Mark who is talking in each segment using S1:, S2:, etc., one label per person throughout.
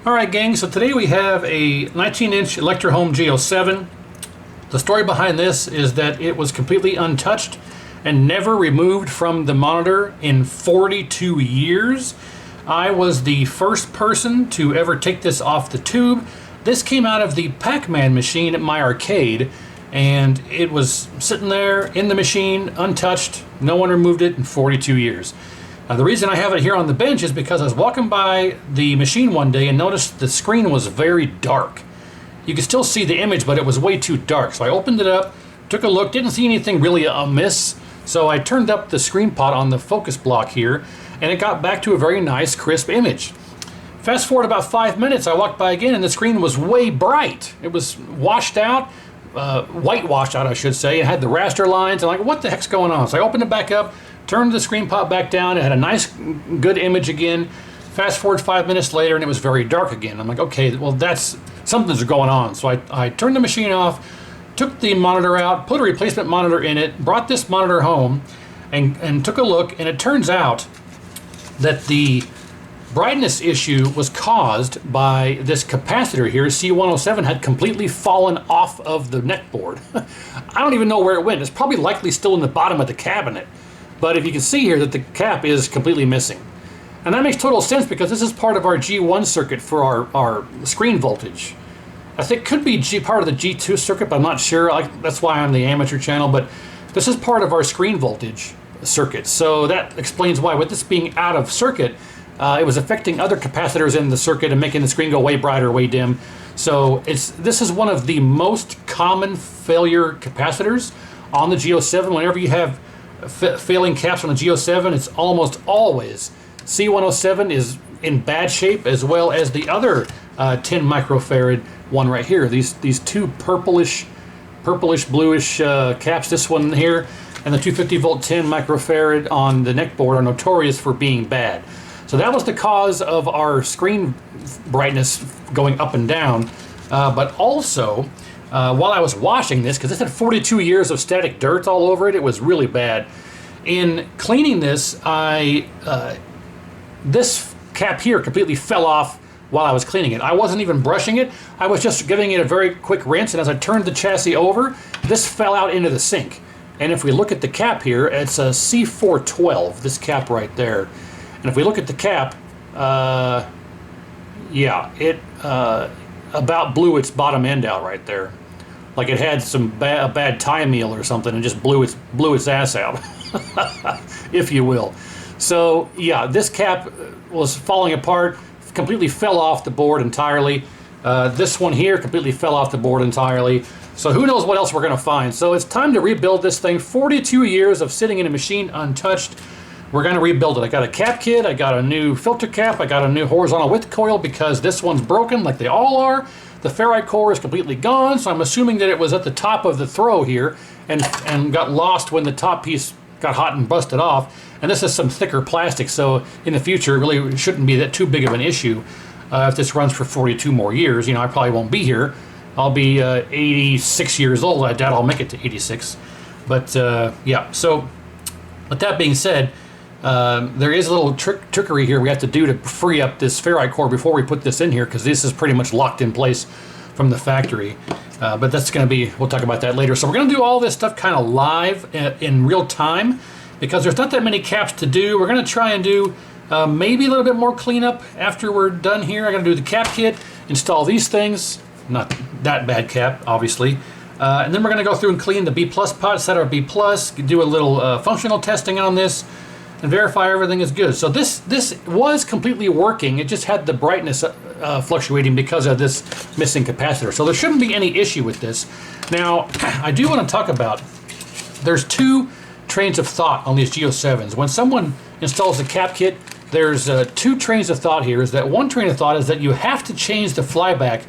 S1: Alright gang, so today we have a 19-inch Electrohome G07. The story behind this is that it was completely untouched and never removed from the monitor in 42 years. I was the first person to ever take this off the tube. This came out of the Pac-Man machine at my arcade, and it was sitting there in the machine, untouched. No one removed it in 42 years. The reason I have it here on the bench is because I was walking by the machine one day and noticed the screen was very dark. You could still see the image, but it was way too dark. So I opened it up, took a look, didn't see anything really amiss. So I turned up the screen pot on the focus block here, and it got back to a very nice, crisp image. Fast forward about 5 minutes, I walked by again, and the screen was way bright. It was washed out, whitewashed out, I should say. It had the raster lines, and I'm like, what the heck's going on? So I opened it back up, turned the screen pot back down. It had a nice, good image again. Fast forward 5 minutes later, and it was very dark again. I'm like, okay, well, something's going on. So I turned the machine off, took the monitor out, put a replacement monitor in it, brought this monitor home, and took a look, and it turns out that the brightness issue was caused by this capacitor here. C107 had completely fallen off of the neck board. I don't even know where it went. It's probably likely still in the bottom of the cabinet. But if you can see here that the cap is completely missing. And that makes total sense because this is part of our G1 circuit for our screen voltage. I think it could be part of the G2 circuit, but I'm not sure. That's why I'm the amateur channel, but this is part of our screen voltage circuit. So that explains why with this being out of circuit, it was affecting other capacitors in the circuit and making the screen go way brighter, way dim. So this is one of the most common failure capacitors on the G07. Whenever you have failing caps on the G07, it's almost always C107 is in bad shape, as well as the other 10 microfarad one right here. These two purplish bluish caps, this one here and the 250 volt 10 microfarad on the neck board, are notorious for being bad. So that was the cause of our screen brightness going up and down. But also, while I was washing this, because this had 42 years of static dirt all over it, it was really bad. In cleaning this, this cap here completely fell off while I was cleaning it. I wasn't even brushing it. I was just giving it a very quick rinse, and as I turned the chassis over, this fell out into the sink. And if we look at the cap here, it's a C412, this cap right there. And if we look at the cap, yeah, it about blew its bottom end out right there. Like it had a bad tie meal or something and just blew its ass out, if you will. So yeah, this cap was falling apart, completely fell off the board entirely. This one here completely fell off the board entirely. So who knows what else we're going to find. So it's time to rebuild this thing. 42 years of sitting in a machine untouched. We're going to rebuild it. I got a cap kit, I got a new filter cap, I got a new horizontal width coil because this one's broken like they all are. The ferrite core is completely gone, so I'm assuming that it was at the top of the throw here and got lost when the top piece got hot and busted off. And this is some thicker plastic, so in the future it really shouldn't be that too big of an issue. If this runs for 42 more years, you know, I probably won't be here. I'll be 86 years old. I doubt I'll make it to 86. But yeah, so with that being said, there is a little trickery here we have to do to free up this ferrite core before we put this in here, because this is pretty much locked in place from the factory. But that's going to be, we'll talk about that later. So we're going to do all this stuff kind of live in real time because there's not that many caps to do. We're going to try and do maybe a little bit more cleanup after we're done here. I'm going to do the cap kit, install these things, not that bad cap, obviously. And then we're going to go through and clean the B+ pot, set our B+, do a little functional testing on this, and verify everything is good. So this was completely working. It just had the brightness fluctuating because of this missing capacitor. So there shouldn't be any issue with this. Now, I do want to talk about, there's two trains of thought on these G07s. When someone installs the cap kit, there's two trains of thought here. Is that one train of thought is that you have to change the flyback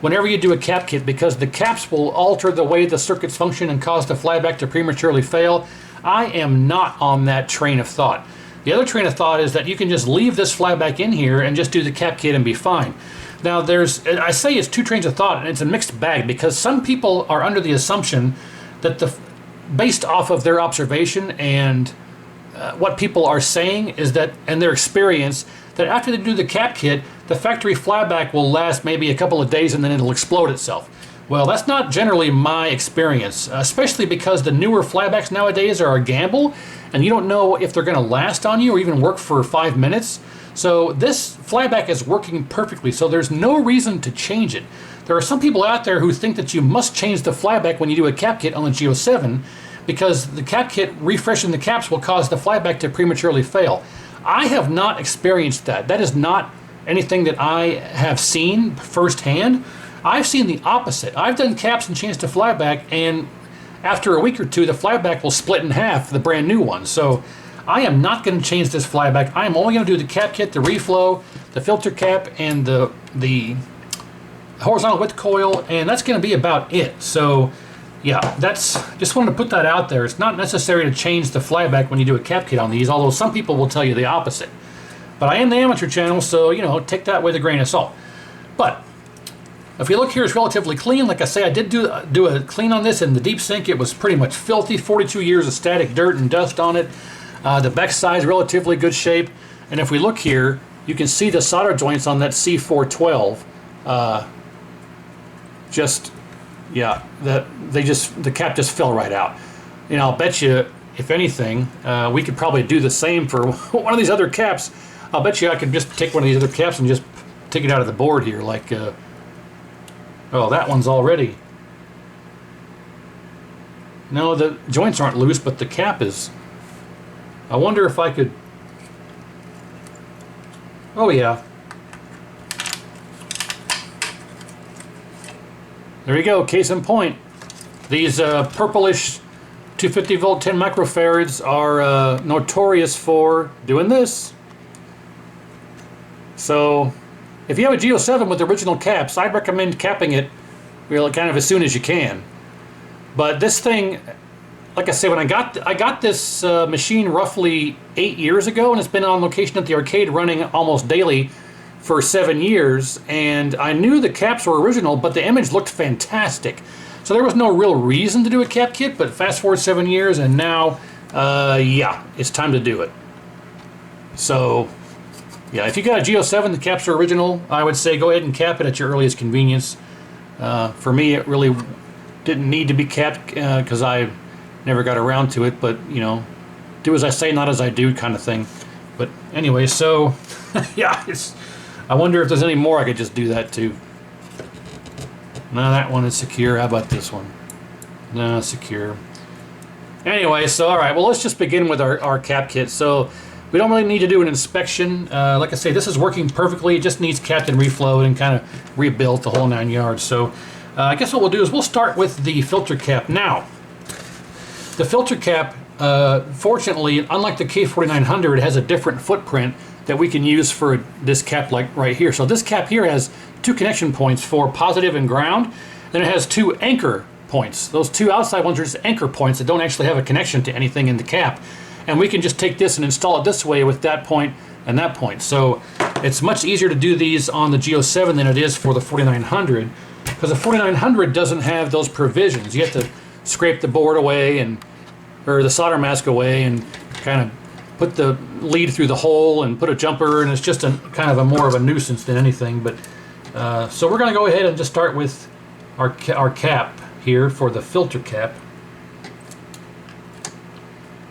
S1: whenever you do a cap kit because the caps will alter the way the circuits function and cause the flyback to prematurely fail. I am not on that train of thought. The other train of thought is that you can just leave this flyback in here and just do the cap kit and be fine. Now I say it's two trains of thought, and it's a mixed bag because some people are under the assumption that based off of their observation and what people are saying is that, and their experience, that after they do the cap kit, the factory flyback will last maybe a couple of days and then it'll explode itself. Well, that's not generally my experience, especially because the newer flybacks nowadays are a gamble, and you don't know if they're going to last on you or even work for 5 minutes. So this flyback is working perfectly, so there's no reason to change it. There are some people out there who think that you must change the flyback when you do a cap kit on the G07, because the cap kit refreshing the caps will cause the flyback to prematurely fail. I have not experienced that. That is not anything that I have seen firsthand. I've seen the opposite. I've done caps and changed to flyback, and after a week or two, the flyback will split in half, the brand new one. So I am not going to change this flyback. I am only going to do the cap kit, the reflow, the filter cap, and the horizontal width coil, and that's going to be about it. So yeah, just wanted to put that out there. It's not necessary to change the flyback when you do a cap kit on these, although some people will tell you the opposite. But I am the amateur channel, so, you know, take that with a grain of salt. But if you look here, it's relatively clean. Like I say, I did do a clean on this in the deep sink. It was pretty much filthy, 42 years of static dirt and dust on it. The back side's relatively good shape. And if we look here, you can see the solder joints on that C412. The cap just fell right out. You know, I'll bet you, if anything, we could probably do the same for one of these other caps. I'll bet you I could just take one of these other caps and just take it out of the board here, like, oh, that one's already. No, the joints aren't loose, but the cap is. I wonder if I could. Oh, yeah. There you go, case in point. These purplish 250 volt 10 microfarads are notorious for doing this. So if you have a G07 with original caps, I'd recommend capping it really kind of as soon as you can. But this thing, like I say, when I got this machine roughly 8 years ago, and it's been on location at the arcade running almost daily for 7 years, and I knew the caps were original, but the image looked fantastic. So there was no real reason to do a cap kit, but fast forward 7 years, and now, yeah, it's time to do it. So yeah, if you got a G07, the caps are original, I would say go ahead and cap it at your earliest convenience. For me, it really didn't need to be capped because I never got around to it, but, you know, do as I say, not as I do kind of thing. But anyway, so, yeah, I wonder if there's any more I could just do that to. No, that one is secure. How about this one? No, secure. Anyway, so, all right, well, let's just begin with our cap kit. So we don't really need to do an inspection. Like I say, this is working perfectly. It just needs capped and reflowed and kind of rebuilt the whole 9 yards. So I guess what we'll do is we'll start with the filter cap. Now, the filter cap, fortunately, unlike the K4900, it has a different footprint that we can use for this cap, like right here. So this cap here has 2 connection points for positive and ground. Then it has 2 anchor points. Those 2 outside ones are just anchor points that don't actually have a connection to anything in the cap. And we can just take this and install it this way with that point and that point. So it's much easier to do these on the G07 than it is for the 4900, because the 4900 doesn't have those provisions. You have to scrape the board away or the solder mask away and kind of put the lead through the hole and put a jumper, and it's just kind of more of a nuisance than anything. But so we're going to go ahead and just start with our cap here for the filter cap.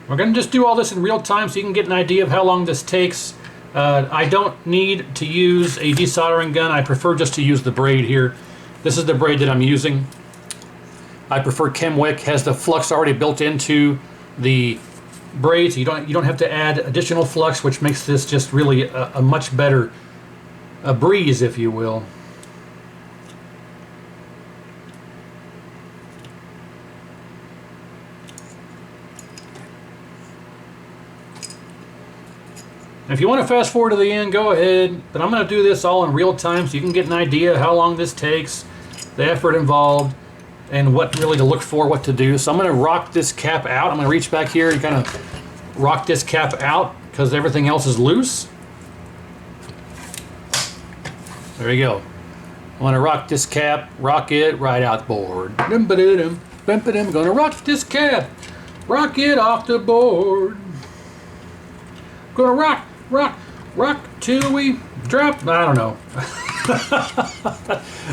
S1: We're going to just do all this in real time so you can get an idea of how long this takes. I don't need to use a desoldering gun. I prefer just to use the braid here. This is the braid that I'm using. I prefer Chemwick. Has the flux already built into the braid, so you don't have to add additional flux, which makes this just really a much better breeze, if you will. If you want to fast forward to the end, go ahead, but I'm going to do this all in real time so you can get an idea how long this takes, the effort involved, and what really to look for, what to do. So I'm going to rock this cap out. I'm going to reach back here and kind of rock this cap out because everything else is loose. There you go. I'm going to rock this cap, rock it right out the board. I'm going to rock this cap, rock it off the board. Gonna rock till we Drop? I don't know.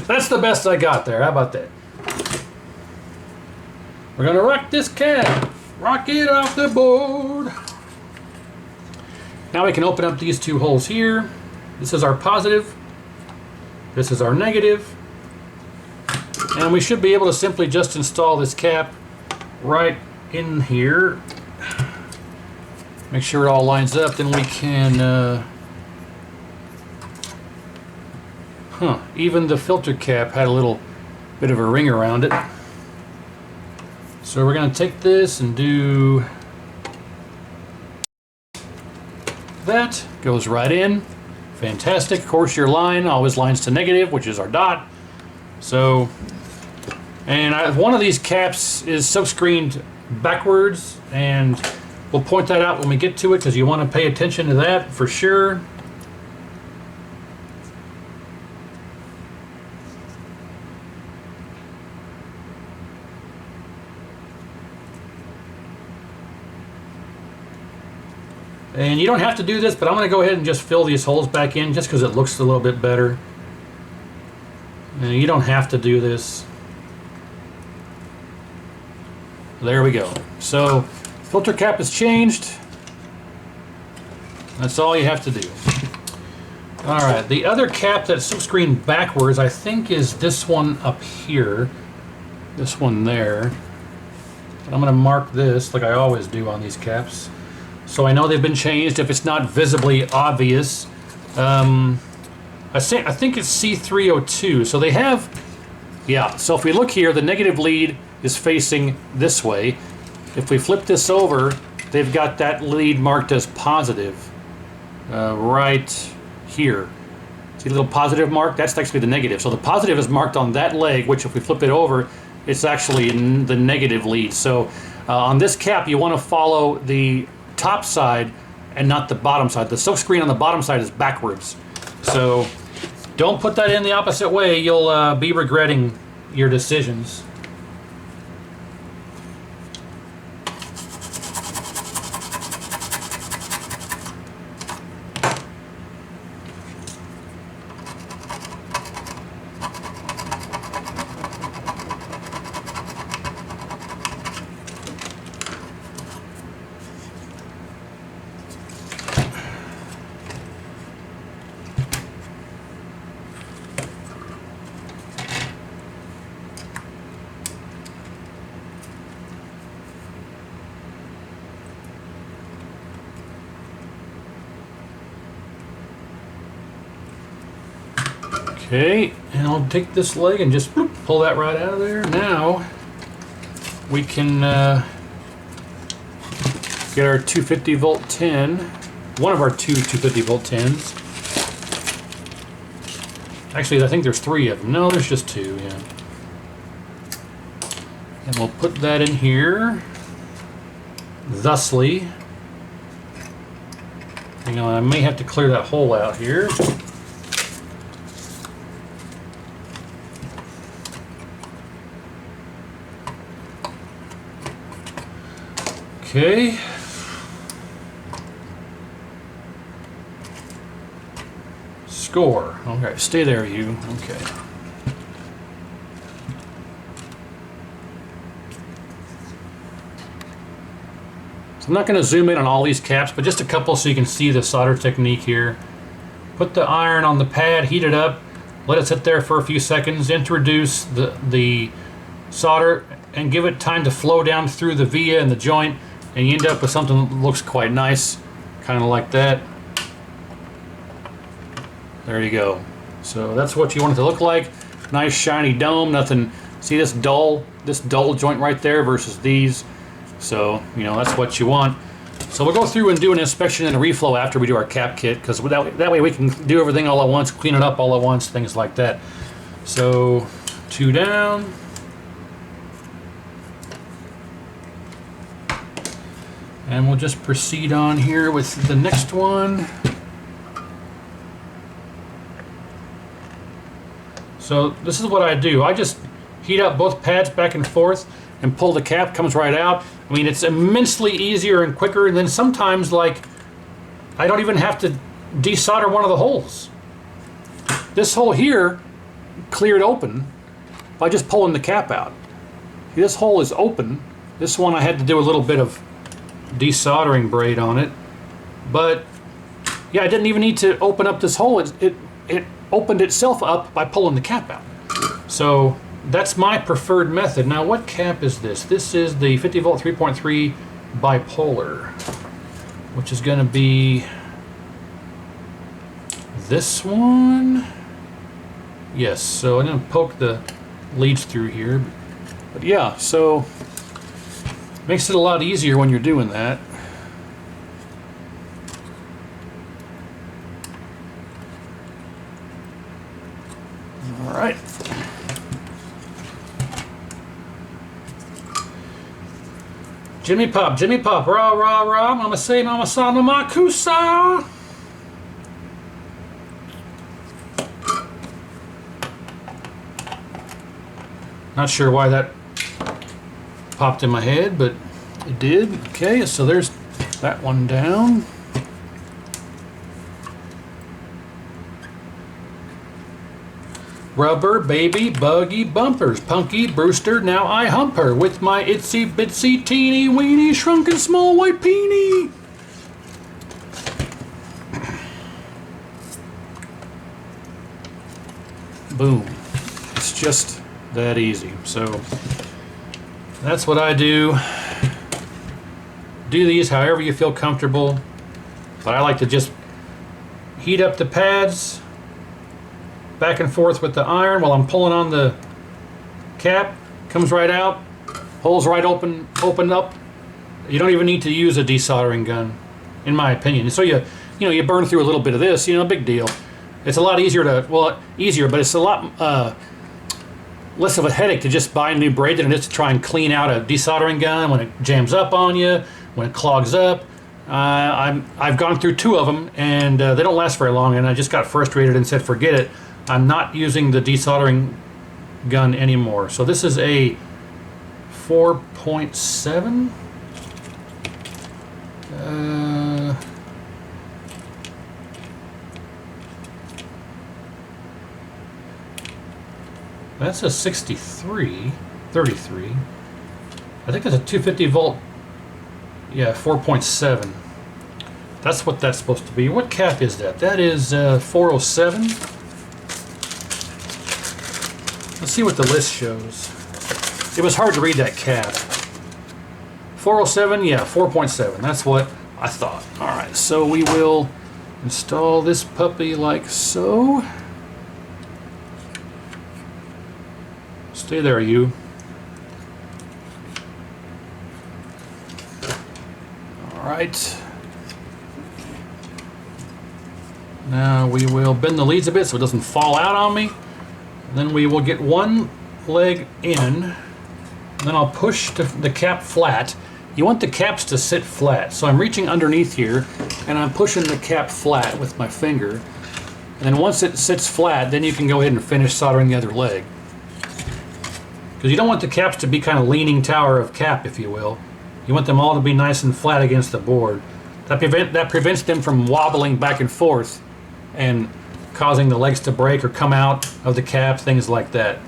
S1: That's the best I got there. How about that? We're gonna rock this cap. Rock it off the board. Now we can open up these two holes here. This is our positive. This is our negative. And we should be able to simply just install this cap right in here. Make sure it all lines up, then we can even the filter cap had a little bit of a ring around it. So we're going to take this and do that. Goes right in. Fantastic. Of course, your line always lines to negative, which is our dot. So, and one of these caps is silkscreened backwards, and we'll point that out when we get to it because you want to pay attention to that for sure. And you don't have to do this, but I'm going to go ahead and just fill these holes back in just because it looks a little bit better. And you don't have to do this. There we go. So, filter cap is changed. That's all you have to do. Alright, the other cap that's silkscreened backwards, I think is this one up here. This one there. I'm going to mark this like I always do on these caps, so I know they've been changed if it's not visibly obvious. I think it's C302. So they have, yeah, so if we look here, the negative lead is facing this way. If we flip this over, they've got that lead marked as positive right here. See the little positive mark? That's actually the negative. So the positive is marked on that leg, which if we flip it over, it's actually in the negative lead. So on this cap, you want to follow the top side and not the bottom side. The silk screen on the bottom side is backwards. So don't put that in the opposite way. You'll be regretting your decisions. Okay, and I'll take this leg and just bloop, pull that right out of there. Now we can get our 250 volt 10, one of our two 250 volt 10s. Actually, I think there's three of them. No, there's just two, yeah. And we'll put that in here, thusly. Hang on, I may have to clear that hole out here. Okay. Score. Okay, stay there, you. Okay. So I'm not going to zoom in on all these caps, but just a couple so you can see the solder technique here. Put the iron on the pad, heat it up, let it sit there for a few seconds, introduce the solder, and give it time to flow down through the via and the joint. And you end up with something that looks quite nice, kind of like that. There you go. So that's what you want it to look like. Nice shiny dome, nothing. See this dull joint right there versus these. So, you know, that's what you want. So we'll go through and do an inspection and a reflow after we do our cap kit, because that way we can do everything all at once, clean it up all at once, things like that. So, 2 down. And we'll just proceed on here with the next one. So this is what I do. I just heat up both pads back and forth and pull the cap, comes right out. I mean, it's immensely easier and quicker. And then sometimes, like, I don't even have to desolder one of the holes. this hole here cleared open by just pulling the cap out. See, this hole is open. This one I had to do a little bit of desoldering braid on it, but yeah, I didn't even need to open up this hole. It opened itself up by pulling the cap out. So that's my preferred method. Now, what cap is this? This is the 50 volt 3.3 bipolar, which is going to be this one. Yes, so I'm going to poke the leads through here. But yeah, so makes it a lot easier when you're doing that. All right. Jimmy Pop, rah, rah, rah, mama say, mama sa, mama kusa. Not sure why that popped in my head, but it did. Okay, so there's that one down. Rubber, baby, buggy, bumpers, Punky, Brewster, now I hump her with my itsy bitsy teeny weeny shrunken small white peony. Boom. It's just that easy. So that's what I do. Do these however you feel comfortable, but I like to just heat up the pads back and forth with the iron while I'm pulling on the cap. Comes right out, holes right open up. You don't even need to use a desoldering gun, in my opinion. So you burn through a little bit of this, big deal. It's a lot easier to, well, easier, but it's a lot less of a headache to just buy a new braid than it is to try and clean out a desoldering gun when it jams up on you, when it clogs up. I've gone through 2 of them, and they don't last very long, and I just got frustrated and said, forget it. I'm not using the desoldering gun anymore. So this is a 4.7. That's a 33. I think that's a 250 volt. Yeah, 4.7. That's what that's supposed to be. What cap is that? That is 407. Let's see what the list shows. It was hard to read that cap. 407, yeah, 4.7. That's what I thought. All right, so we will install this puppy like so. Stay there, you. All right. Now we will bend the leads a bit so it doesn't fall out on me. Then we will get one leg in, and then I'll push the cap flat. You want the caps to sit flat, so I'm reaching underneath here and I'm pushing the cap flat with my finger, and then once it sits flat, then you can go ahead and finish soldering the other leg, because you don't want the caps to be kind of leaning tower of cap, if you will. You want them all to be nice and flat against the board. That prevents them from wobbling back and forth and causing the legs to break or come out of the cap, things like that.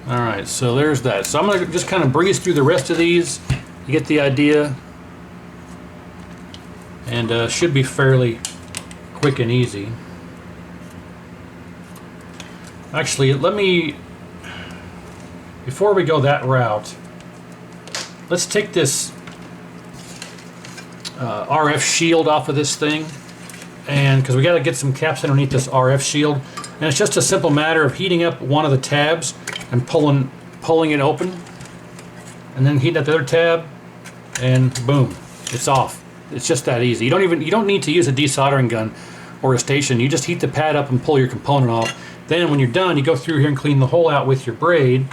S1: All right, so there's that. So I'm going to just kind of breeze through the rest of these. You get the idea. And should be fairly quick and easy. Actually, before we go that route, let's take this RF shield off of this thing, and because we got to get some caps underneath this RF shield, and it's just a simple matter of heating up one of the tabs and pulling it open, and then heating up the other tab, and boom, it's off. It's just that easy. You don't need to use a desoldering gun or a station. You just heat the pad up and pull your component off. Then when you're done, you go through here and clean the hole out with your braid,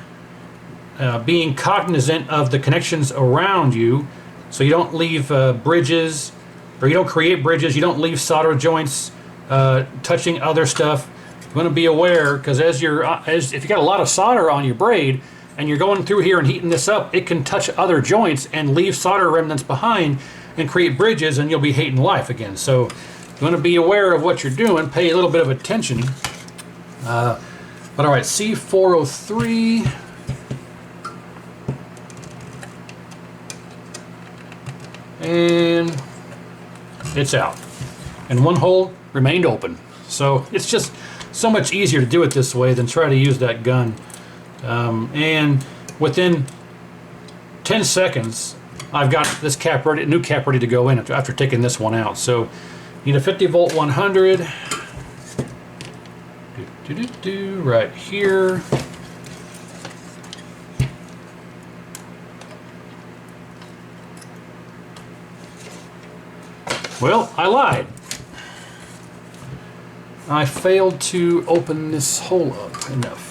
S1: being cognizant of the connections around you. So you don't leave bridges, or you don't create bridges, you don't leave solder joints touching other stuff. You want to be aware, because if you got a lot of solder on your braid and you're going through here and heating this up, it can touch other joints and leave solder remnants behind and create bridges, and you'll be hating life again. So You want to be aware of what you're doing, pay a little bit of attention. But all right, C403. And it's out. And one hole remained open. So it's just so much easier to do it this way than try to use that gun. And within 10 seconds, I've got this cap ready, new cap ready to go in after taking this one out. So need a 50 volt 100. Right here. Well, I lied. I failed to open this hole up enough.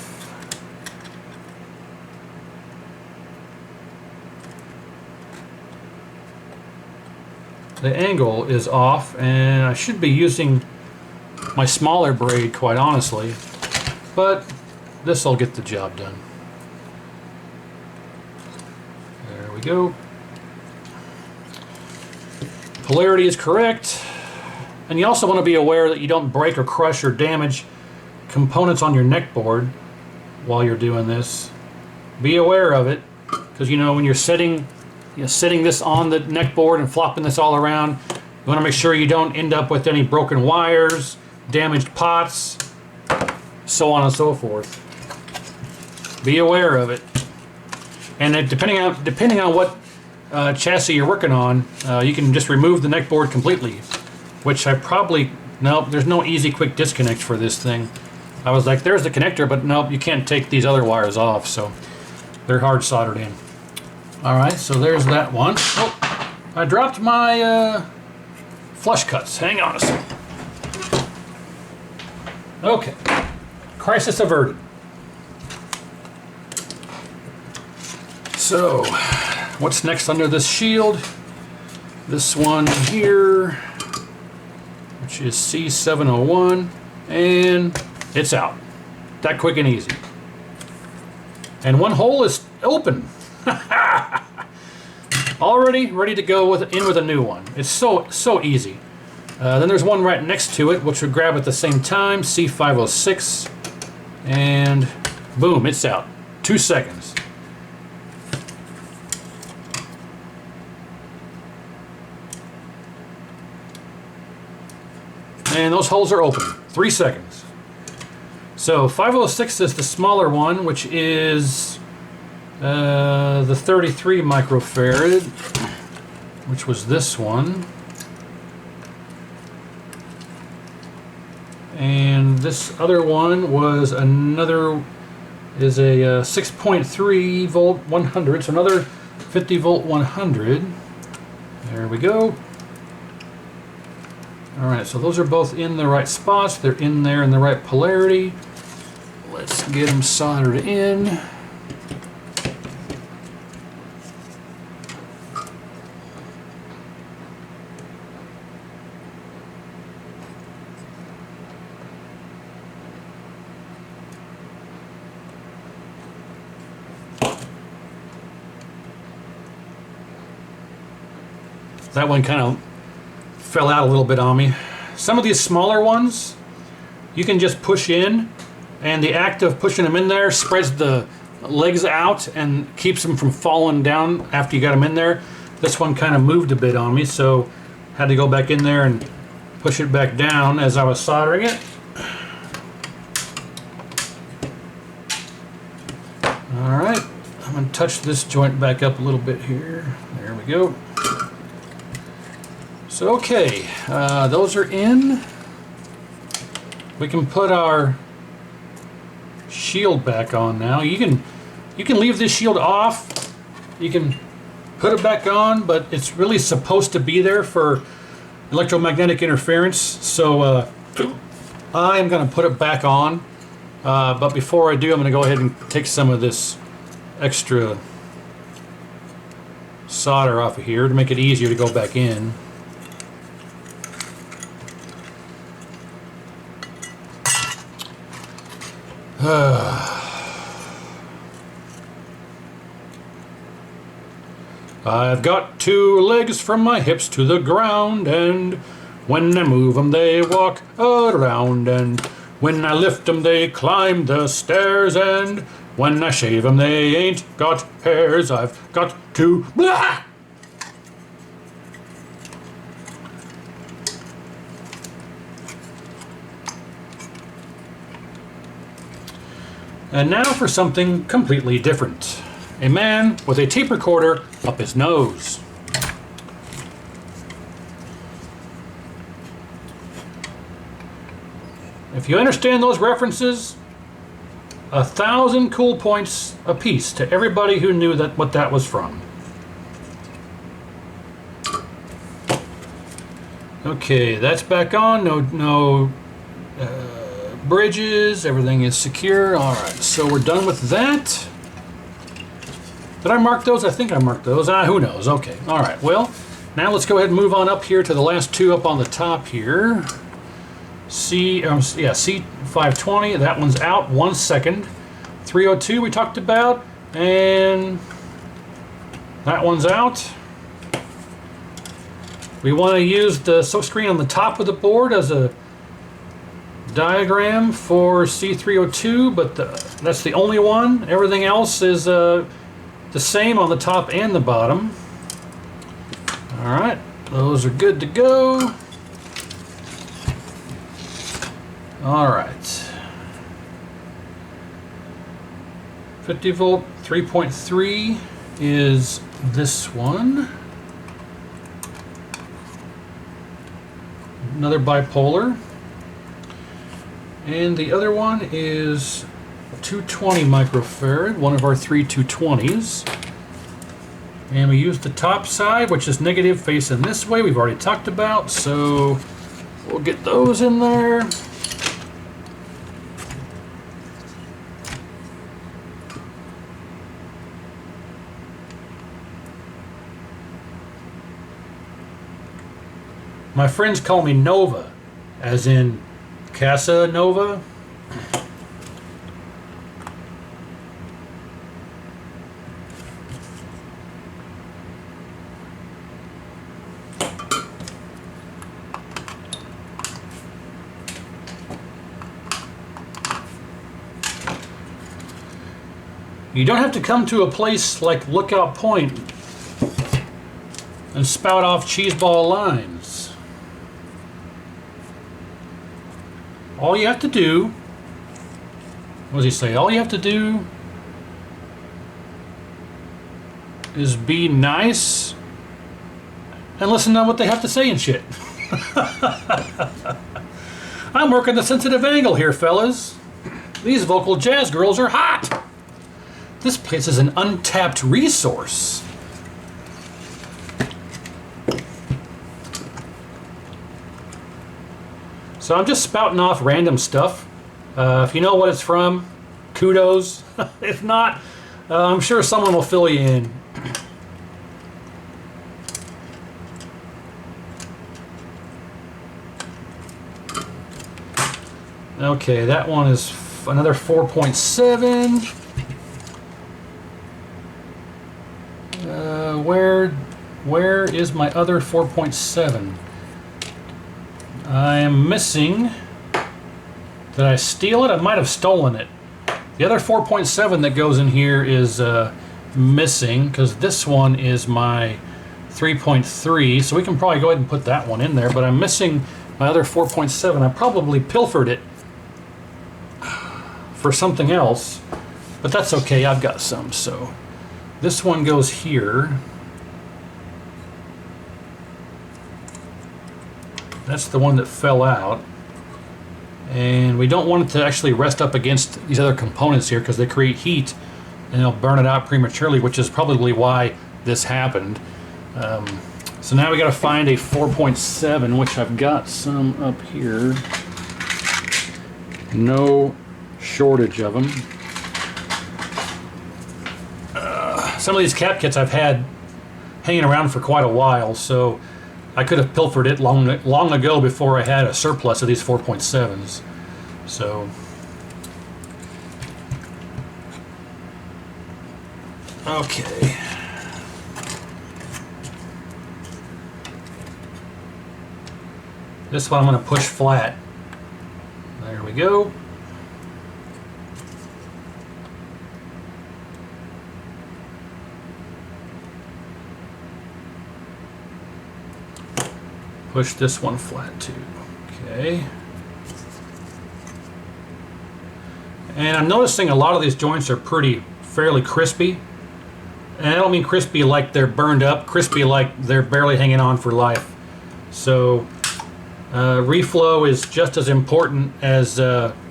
S1: The angle is off, and I should be using my smaller braid, quite honestly, but this will get the job done. There we go. Polarity is correct, and you also want to be aware that you don't break or crush or damage components on your neck board while you're doing this. Be aware of it, because you know when you're setting this on the neck board and flopping this all around, you want to make sure you don't end up with any broken wires, damaged pots, so on and so forth. Be aware of it. And then depending on what chassis you're working on, you can just remove the neck board completely, which nope, there's no easy quick disconnect for this thing. I was like, there's the connector, but nope, you can't take these other wires off, so they're hard soldered in. Alright, so there's that one. Oh, I dropped my flush cuts. Hang on a second. Okay, crisis averted. So, what's next under this shield? This one here, which is C701, and it's out. That quick and easy. And one hole is open. Already ready to go in with a new one. It's so easy. Then there's one right next to it, which would grab at the same time, C506, and boom, it's out. 2 seconds. And those holes are open. 3 seconds. So 506 is the smaller one, which is the 33 microfarad, which was this one. And this other one was a 6.3 volt 100, so another 50 volt 100. There we go. Alright, so those are both in the right spots. They're in there in the right polarity. Let's get them soldered in. That one kind of fell out a little bit on me. Some of these smaller ones, you can just push in, and the act of pushing them in there spreads the legs out and keeps them from falling down after you got them in there. This one kind of moved a bit on me, so had to go back in there and push it back down as I was soldering it. Alright, I'm going to touch this joint back up a little bit here. There we go. So okay, those are in. We can put our shield back on now. You can leave this shield off. You can put it back on, but it's really supposed to be there for electromagnetic interference. So I'm going to put it back on. But before I do, I'm going to go ahead and take some of this extra solder off of here to make it easier to go back in. I've got 2 legs from my hips to the ground, and When I move them, they walk around, and when I lift them, they climb the stairs, and when I shave them, they ain't got hairs. I've got to... Blah! And now for something completely different. A man with a tape recorder up his nose. If you understand those references, 1,000 cool points apiece to everybody who knew that what that was from. Okay, that's back on. No bridges. Everything is secure. All right, so we're done with that. Did I mark those? I think I marked those. Who knows? Okay. All right. Well, now let's go ahead and move on up here to the last two up on the top here. C520. That one's out. 1 second. 302 we talked about, and that one's out. We want to use the silk screen on the top of the board as a diagram for C302, but that's the only one. Everything else is the same on the top and the bottom. Alright, those are good to go. Alright. 50 volt 3.3 is this one. Another bipolar. And the other one is 220 microfarad, one of our three 220s. And we use the top side, which is negative, facing this way. We've already talked about, so we'll get those in there. My friends call me Nova, as in Casa Nova. You don't have to come to a place like Lookout Point and spout off cheeseball lines. All you have to do, what does he say? All you have to do is be nice and listen to what they have to say and shit. I'm working the sensitive angle here, fellas. These vocal jazz girls are hot. This place is an untapped resource. So I'm just spouting off random stuff. If you know what it's from, kudos. If not, I'm sure someone will fill you in. Okay, that one is another 4.7. Where is my other 4.7? I am missing. Did I steal it? I might have stolen it. The other 4.7 that goes in here is missing, because this one is my 3.3, so we can probably go ahead and put that one in there, but I'm missing my other 4.7. I probably pilfered it for something else, but that's okay, I've got some. So this one goes here. That's the one that fell out, and we don't want it to actually rest up against these other components here because they create heat and they'll burn it out prematurely, which is probably why this happened. So now we got to find a 4.7, which I've got some up here. No shortage of them. Some of these cap kits I've had hanging around for quite a while, so I could have pilfered it long ago before I had a surplus of these 4.7s. So okay. This one I'm going to push flat. There we go. Push this one flat too. Okay. And I'm noticing a lot of these joints are fairly crispy. And I don't mean crispy like they're burned up, crispy like they're barely hanging on for life. So reflow is just as important as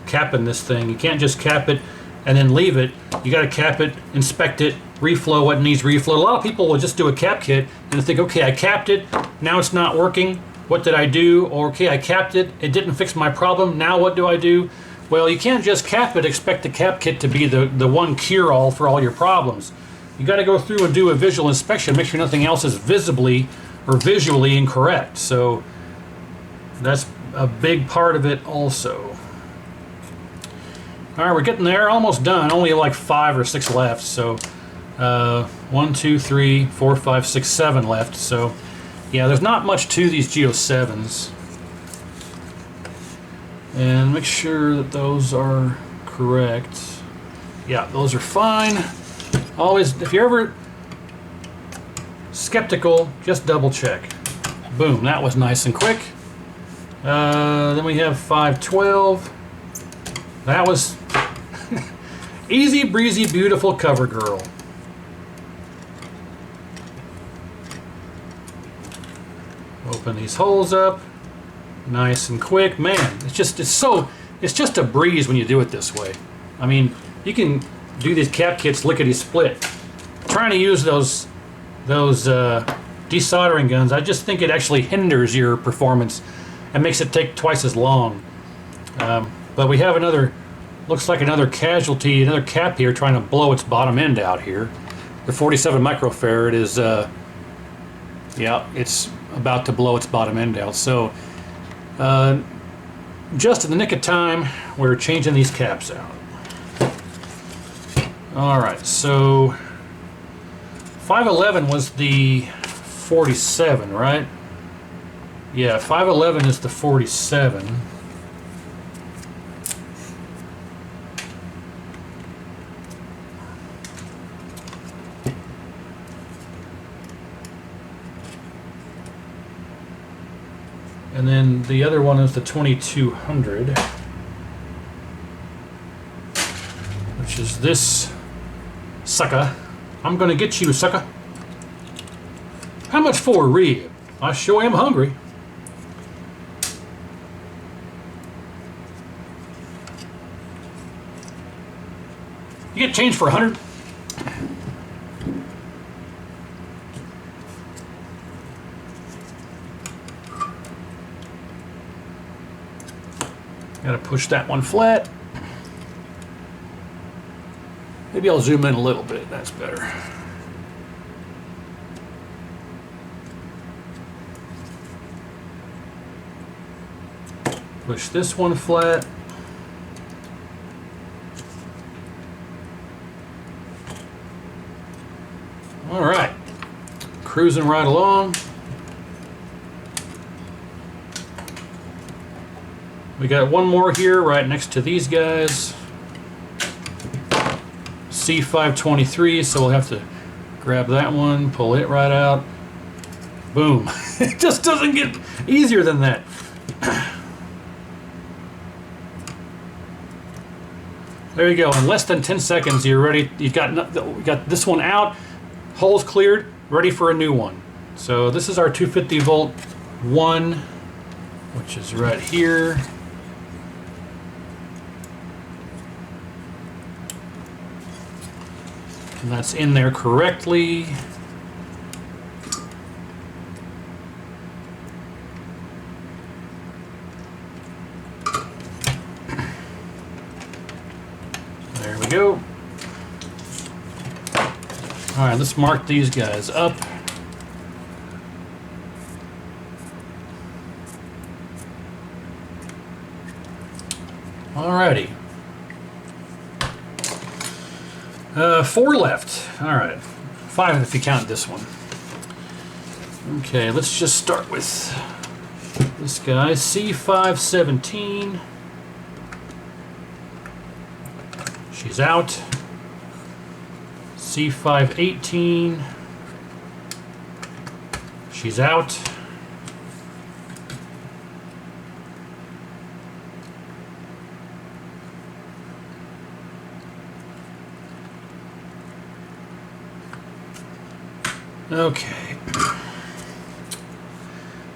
S1: capping this thing. You can't just cap it and then leave it. You got to cap it, inspect it, reflow what needs reflow. A lot of people will just do a cap kit and think, okay, I capped it, now it's not working. What did I do? Or, okay, I capped it, it didn't fix my problem, now what do I do? Well, you can't just cap it, expect the cap kit to be the one cure-all for all your problems. You got to go through and do a visual inspection, make sure nothing else is visibly or visually incorrect. So that's a big part of it also. All right, we're getting there, almost done. Only like 5 or 6 left. So 1, 2, 3, 4, 5, 6, 7 left. So yeah, there's not much to these G07s. And make sure that those are correct. Yeah, those are fine. Always, if you're ever skeptical, just double check. Boom, that was nice and quick. Then we have 512. That was easy breezy, beautiful cover girl. Open these holes up, nice and quick. Man, it's just a breeze when you do it this way. I mean, you can do these cap kits lickety split. Trying to use those desoldering guns, I just think it actually hinders your performance and makes it take twice as long. But we have looks like another casualty, another cap here trying to blow its bottom end out here. The 47 microfarad is, yeah, it's about to blow its bottom end out. So just in the nick of time, we're changing these caps out. All right, so 511 was the 47, right? Yeah, 511 is the 47. And then the other one is the 2200, which is this sucker. I'm gonna get you, sucker. How much for a rib? I sure am hungry. You get change for 100? Gotta push that one flat. Maybe I'll zoom in a little bit, that's better. Push this one flat. All right, cruising right along. We got one more here right next to these guys. C523, so we'll have to grab that one, pull it right out. Boom. It just doesn't get easier than that. There you go. In less than 10 seconds, you're ready. You got this one out, holes cleared, ready for a new one. So this is our 250 volt one, which is right here. And that's in there correctly. There we go. All right, let's mark these guys up. Alrighty. 4 left. All right. 5 if you count this one. Okay, let's just start with This guy, C517. She's out. C518. She's out. Okay.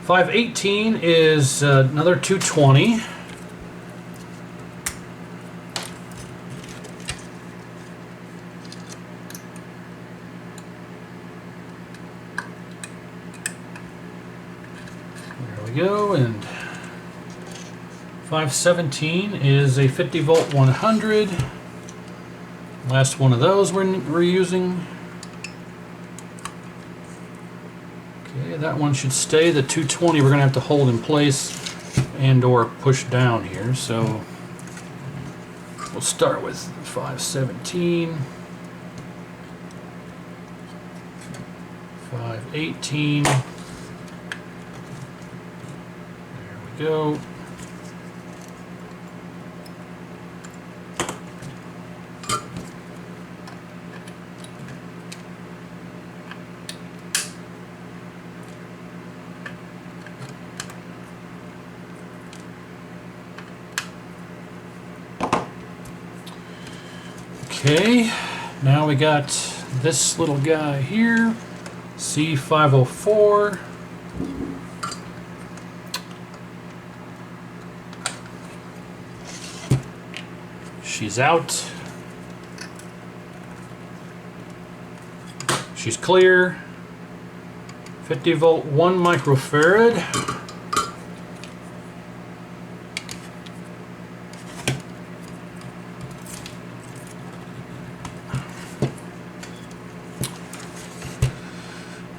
S1: 518 is another 220. There we go, and 517 is a 50 volt 100. Last one of those we're using. Okay, that one should stay. The 220 we're going to have to hold in place and or push down here. So we'll start with 517, 518. There we go. Okay, now we got this little guy here, C504. She's out. She's clear. 50 volt 1 microfarad.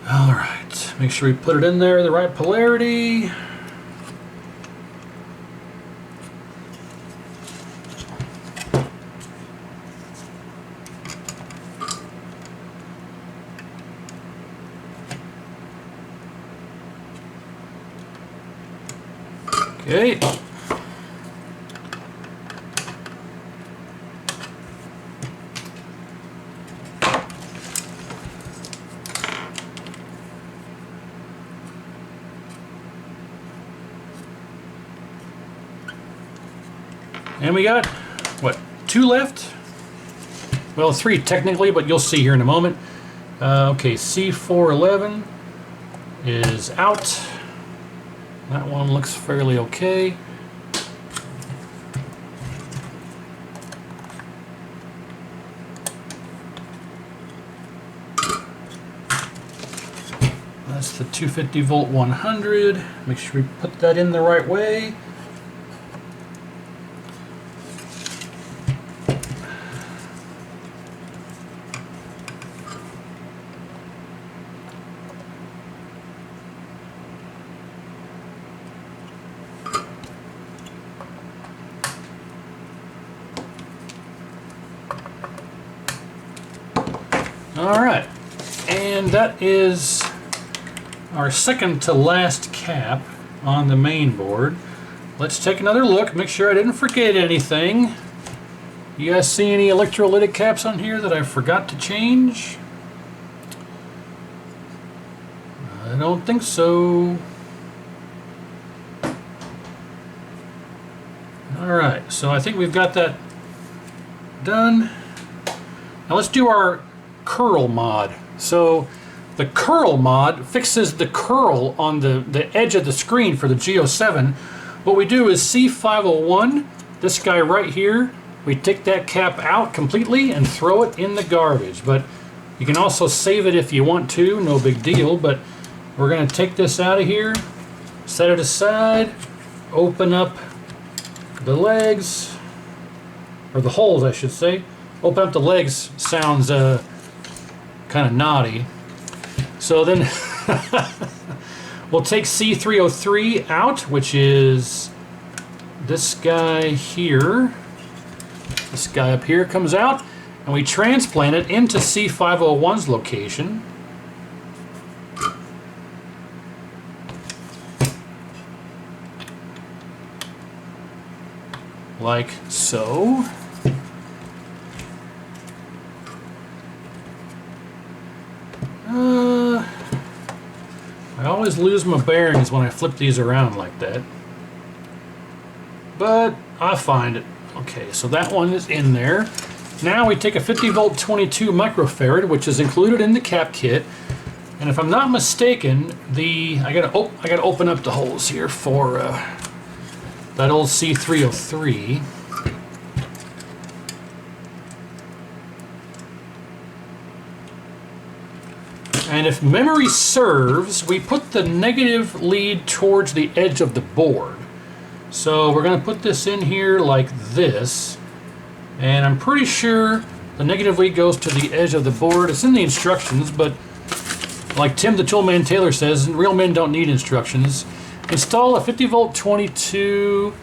S1: Alright, make sure we put it in there the right polarity. Okay. And we got, what, 2 left? Well, 3 technically, but you'll see here in a moment. Okay, C411 is out. That one looks fairly okay. That's the 250 volt 100. Make sure we put that in the right way. Alright, and that is our second to last cap on the main board. Let's take another look, make sure I didn't forget anything. You guys see any electrolytic caps on here that I forgot to change? I don't think so. Alright, so I think we've got that done. Now let's do our curl mod. So the curl mod fixes the curl on the edge of the screen for the G07. What we do is C501, this guy right here, we take that cap out completely and throw it in the garbage. But you can also save it if you want to, no big deal. But we're going to take this out of here, set it aside, open up the legs, or the holes I should say. Open up the legs sounds kind of naughty. So then we'll take C303 out, which is this guy here. This guy up here comes out, and we transplant it into C501's location. like so. I always lose my bearings when I flip these around like that, but I find it. Okay, so that one is in there. Now we take a 50 volt 22 microfarad, which is included in the cap kit, and if I'm not mistaken, I gotta open up the holes here for that old C303. And if memory serves, we put the negative lead towards the edge of the board. So we're going to put this in here like this. And I'm pretty sure the negative lead goes to the edge of the board. It's in the instructions, but like Tim the Toolman Taylor says, real men don't need instructions. Install a 50 volt 22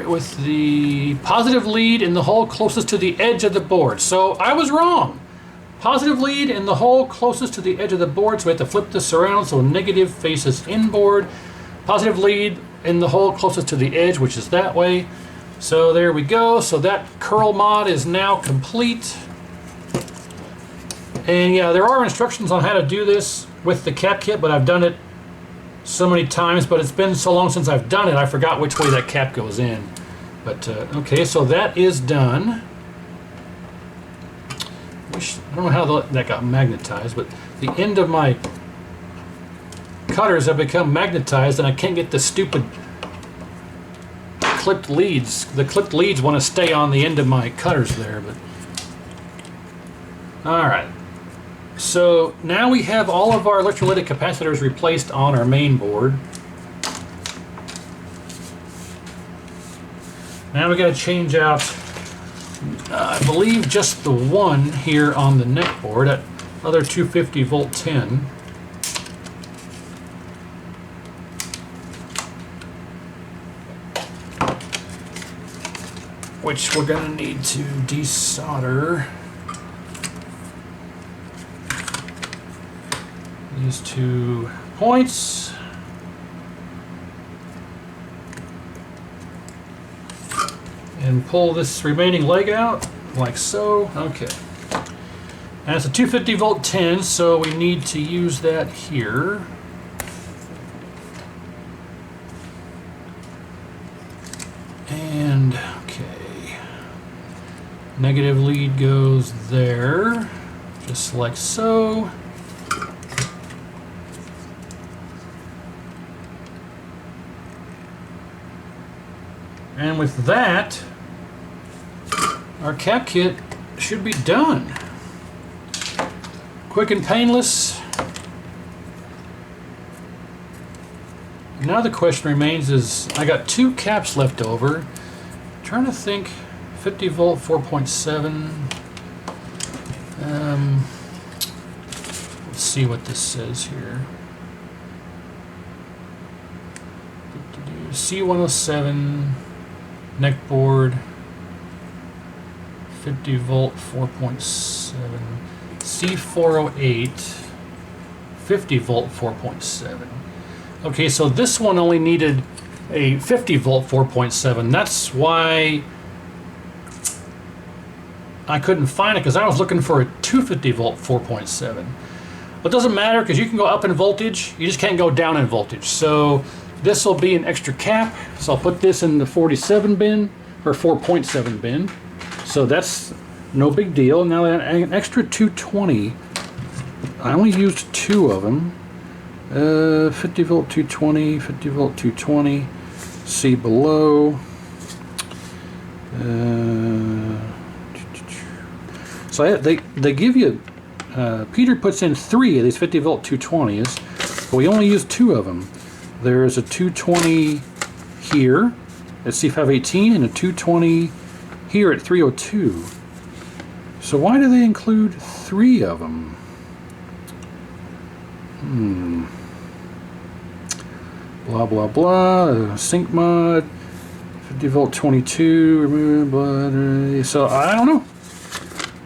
S1: with the positive lead in the hole closest to the edge of the board. So I was wrong. Positive lead in the hole closest to the edge of the board, so we have to flip this around so negative faces inboard. Positive lead in the hole closest to the edge, which is that way. So there we go. So that curl mod is now complete. And yeah, there are instructions on how to do this with the cap kit, but I've done it so many times, but it's been so long since I've done it, I forgot which way that cap goes in. But okay, so that is done. I don't know how that got magnetized, but the end of my cutters have become magnetized and I can't get the stupid clipped leads. The clipped leads want to stay on the end of my cutters there, but alright. So now we have all of our electrolytic capacitors replaced on our main board. Now we got to change out I believe just the one here on the neck board, at other 250 volt 10. Which we're going to need to desolder these 2 points. And pull this remaining leg out like so. Okay. And it's a 250 volt 10, so we need to use that here. And okay. Negative lead goes there, just like so. And with that, our cap kit should be done. Quick and painless. Now the question remains is, I got 2 caps left over. I'm trying to think, 50 volt 4.7. Let's see what this says here. C107 neck board. 50 volt 4.7, C408, 50 volt 4.7. Okay, so this one only needed a 50 volt 4.7. That's why I couldn't find it, because I was looking for a 250 volt 4.7. Well, it doesn't matter because you can go up in voltage, you just can't go down in voltage. So this will be an extra cap. So I'll put this in the 47 bin or 4.7 bin. So that's no big deal. Now an extra 220. I only used 2 of them. 50 volt 220, 50 volt 220. See below. So they give you. Peter puts in 3 of these 50 volt 220s, but we only used 2 of them. There's a 220 here at C518 and a 220 here at 302. So why do they include 3 of them? Blah blah blah. Sync mod, 50 volt 22. Remove blah. So I don't know.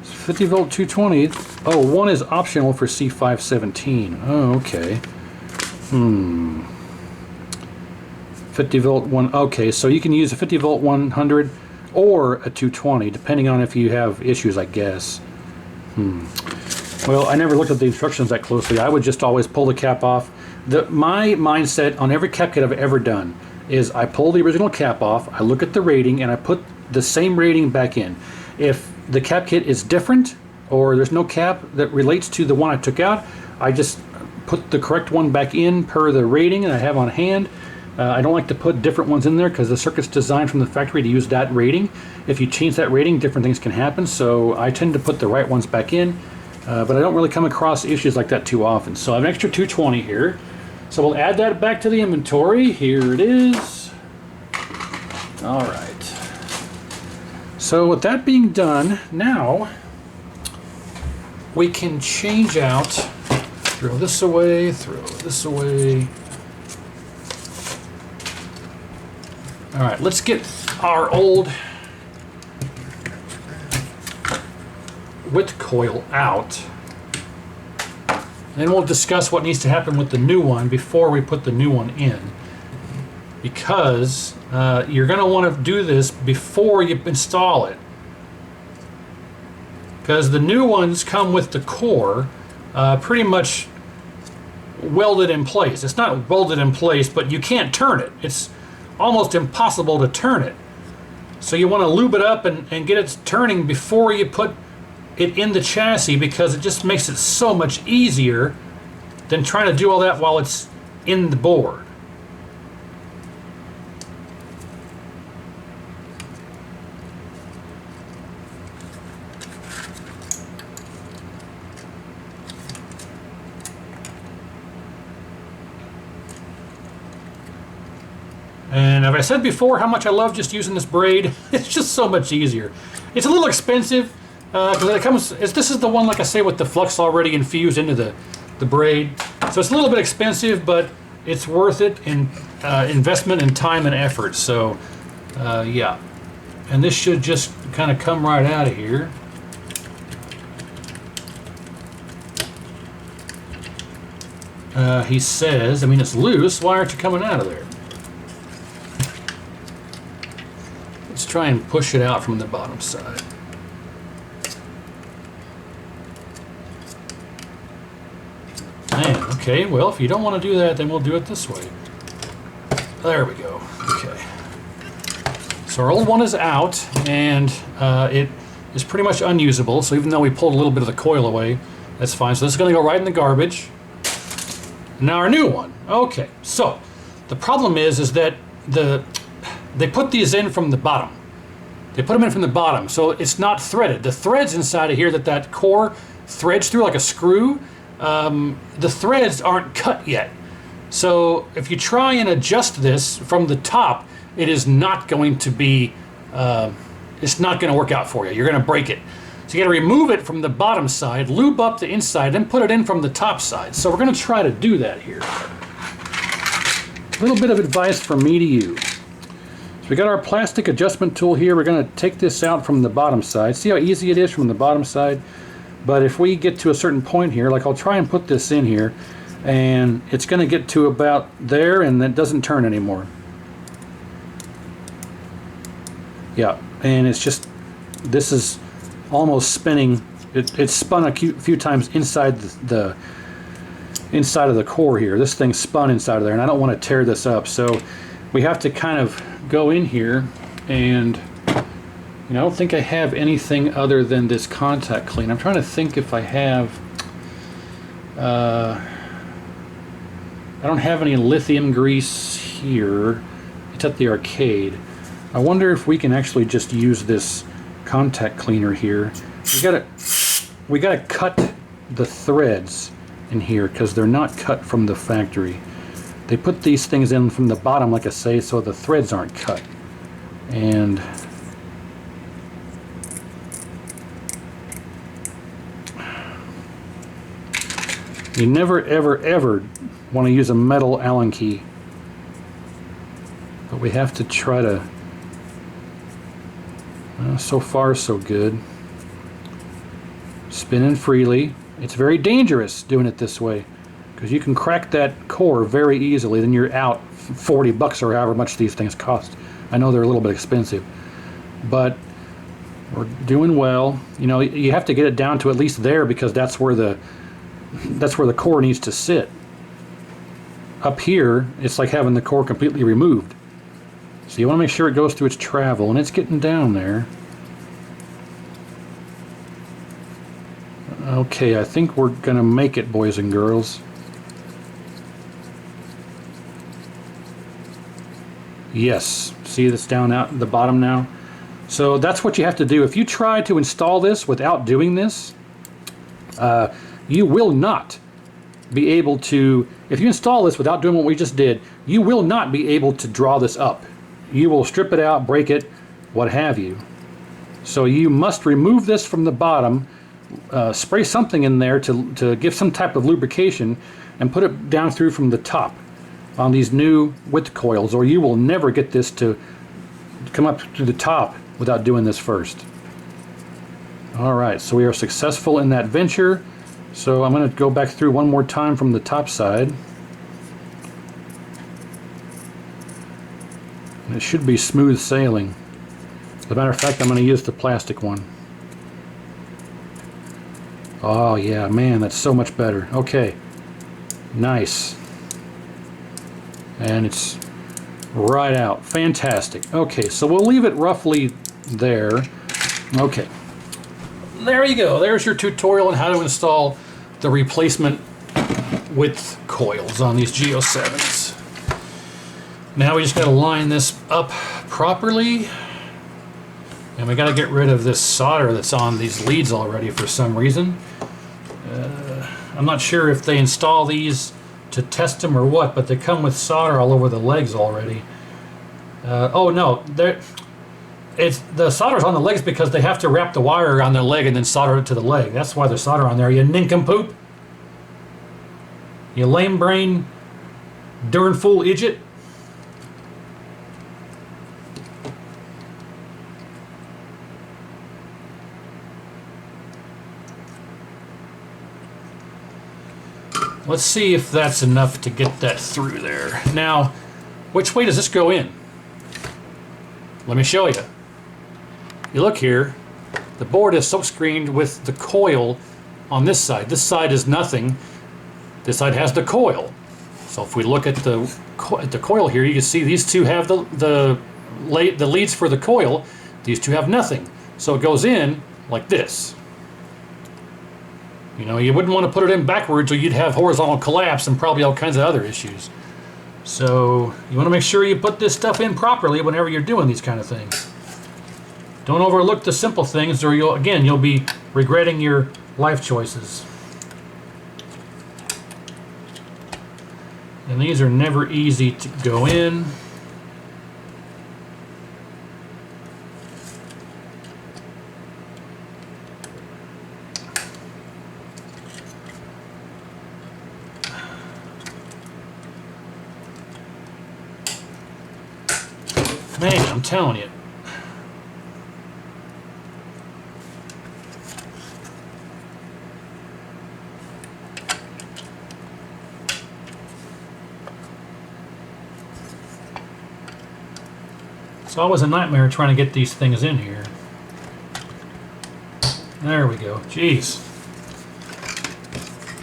S1: 50 volt 220. Oh, one is optional for C517. Oh, okay. 50 volt one. Okay, so you can use a 50 volt 100 or a 220 depending on if you have issues, I guess. Well, I never looked at the instructions that closely. I would just always pull the cap off. My mindset on every cap kit I've ever done is I pull the original cap off, I look at the rating, and I put the same rating back in. If the cap kit is different or there's no cap that relates to the one I took out, I just put the correct one back in per the rating that I have on hand. I don't like to put different ones in there because the circuit's designed from the factory to use that rating. If you change that rating, different things can happen, so I tend to put the right ones back in, but I don't really come across issues like that too often. So I have an extra 220 here, so we'll add that back to the inventory. Here it is. All right. So with that being done, now we can change out, throw this away, throw this away. All right, let's get our old width coil out. Then we'll discuss what needs to happen with the new one before we put the new one in. Because you're going to want to do this before you install it. Because the new ones come with the core pretty much welded in place. It's not welded in place, but you can't turn it. It's almost impossible to turn it. So you want to lube it up and get it turning before you put it in the chassis, because it just makes it so much easier than trying to do all that while it's in the board. And as I said before, how much I love just using this braid. It's just so much easier. It's a little expensive because it comes. This is the one, like I say, with the flux already infused into the braid. So it's a little bit expensive, but it's worth it in investment in time and effort. So yeah, and this should just kind of come right out of here. He says, I mean, it's loose. Why aren't you coming out of there? Let's try and push it out from the bottom side. Man, okay, well, if you don't want to do that, then we'll do it this way. There we go. Okay. So our old one is out, and it is pretty much unusable, so even though we pulled a little bit of the coil away, that's fine. So this is going to go right in the garbage. Now our new one. Okay, so the problem is that they put these in from the bottom. They put them in from the bottom, so it's not threaded. The threads inside of here that core threads through like a screw, the threads aren't cut yet. So if you try and adjust this from the top, it is not going to be, it's not going to work out for you. You're going to break it. So you got to remove it from the bottom side, lube up the inside, then put it in from the top side. So we're going to try to do that here. A little bit of advice from me to you. So we got our plastic adjustment tool here. We're going to take this out from the bottom side. See how easy it is from the bottom side? But if we get to a certain point here, like I'll try and put this in here, and it's going to get to about there, and it doesn't turn anymore. Yeah, and it's just, this is almost spinning. It's spun a few times inside the inside of the core here. This thing spun inside of there, and I don't want to tear this up. So we have to kind of go in here, and I don't think I have anything other than this contact clean. I'm trying to think if I have. I don't have any lithium grease here. It's at the arcade. I wonder if we can actually just use this contact cleaner here. We gotta cut the threads in here because they're not cut from the factory. They put these things in from the bottom, like I say, so the threads aren't cut. And you never ever ever want to use a metal Allen key, but we have to try to. So far so good. Spinning freely. It's very dangerous doing it this way because you can crack that core very easily, then you're out 40 bucks or however much these things cost. I know they're a little bit expensive, but we're doing well. You know, you have to get it down to at least there, because that's where the core needs to sit. Up here, it's like having the core completely removed. So you want to make sure it goes through its travel, and it's getting down there. Okay, I think we're gonna make it, boys and girls. Yes, see that's down out at the bottom now. So that's what you have to do. If you try to install this without doing this, you will not be able to, if you install this without doing what we just did, you will not be able to draw this up. You will strip it out, break it, what have you. So you must remove this from the bottom, spray something in there to give some type of lubrication, and put it down through from the top on these new width coils, or you will never get this to come up to the top without doing this first. Alright, so we are successful in that venture. So I'm going to go back through one more time from the top side. And it should be smooth sailing. As a matter of fact, I'm going to use the plastic one. Oh yeah, man, that's so much better. Okay, nice. And it's right out. Fantastic. Okay, so we'll leave it roughly there. Okay. There you go. There's your tutorial on how to install the replacement width coils on these G07s. Now we just got to line this up properly. And we got to get rid of this solder that's on these leads already for some reason. I'm not sure if they install these to test them or what, but they come with solder all over the legs already. Oh no, the solder's on the legs because they have to wrap the wire around their leg and then solder it to the leg. That's why there's solder on there, you nincompoop. You lame brain, darn fool idiot. Let's see if that's enough to get that through there. Now, which way does this go in? Let me show you. You look here, the board is silkscreened with the coil on this side. This side is nothing. This side has the coil. So if we look at the coil here, you can see these two have the leads for the coil. These two have nothing. So it goes in like this. You know, you wouldn't want to put it in backwards or you'd have horizontal collapse and probably all kinds of other issues. So you want to make sure you put this stuff in properly whenever you're doing these kind of things. Don't overlook the simple things or you'll be regretting your life choices. And these are never easy to go in. Man, I'm telling you. It's always a nightmare trying to get these things in here. There we go. Jeez.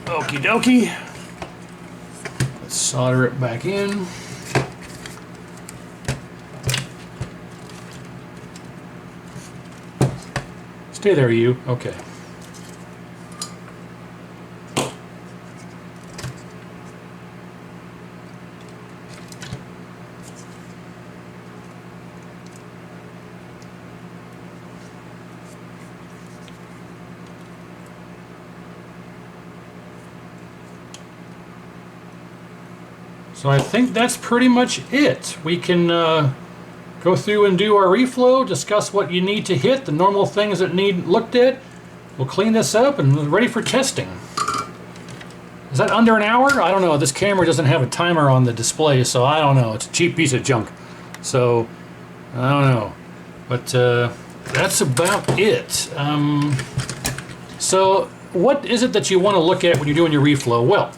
S1: Okie dokie. Let's solder it back in. Stay there, you. Okay. So I think that's pretty much it. We can go through and do our reflow, discuss what you need to hit, the normal things that need looked at. We'll clean this up and we're ready for testing. Is that under an hour? I don't know. This camera doesn't have a timer on the display, so I don't know. It's a cheap piece of junk. So, I don't know. But that's about it. So, what is it that you want to look at when you're doing your reflow? Well,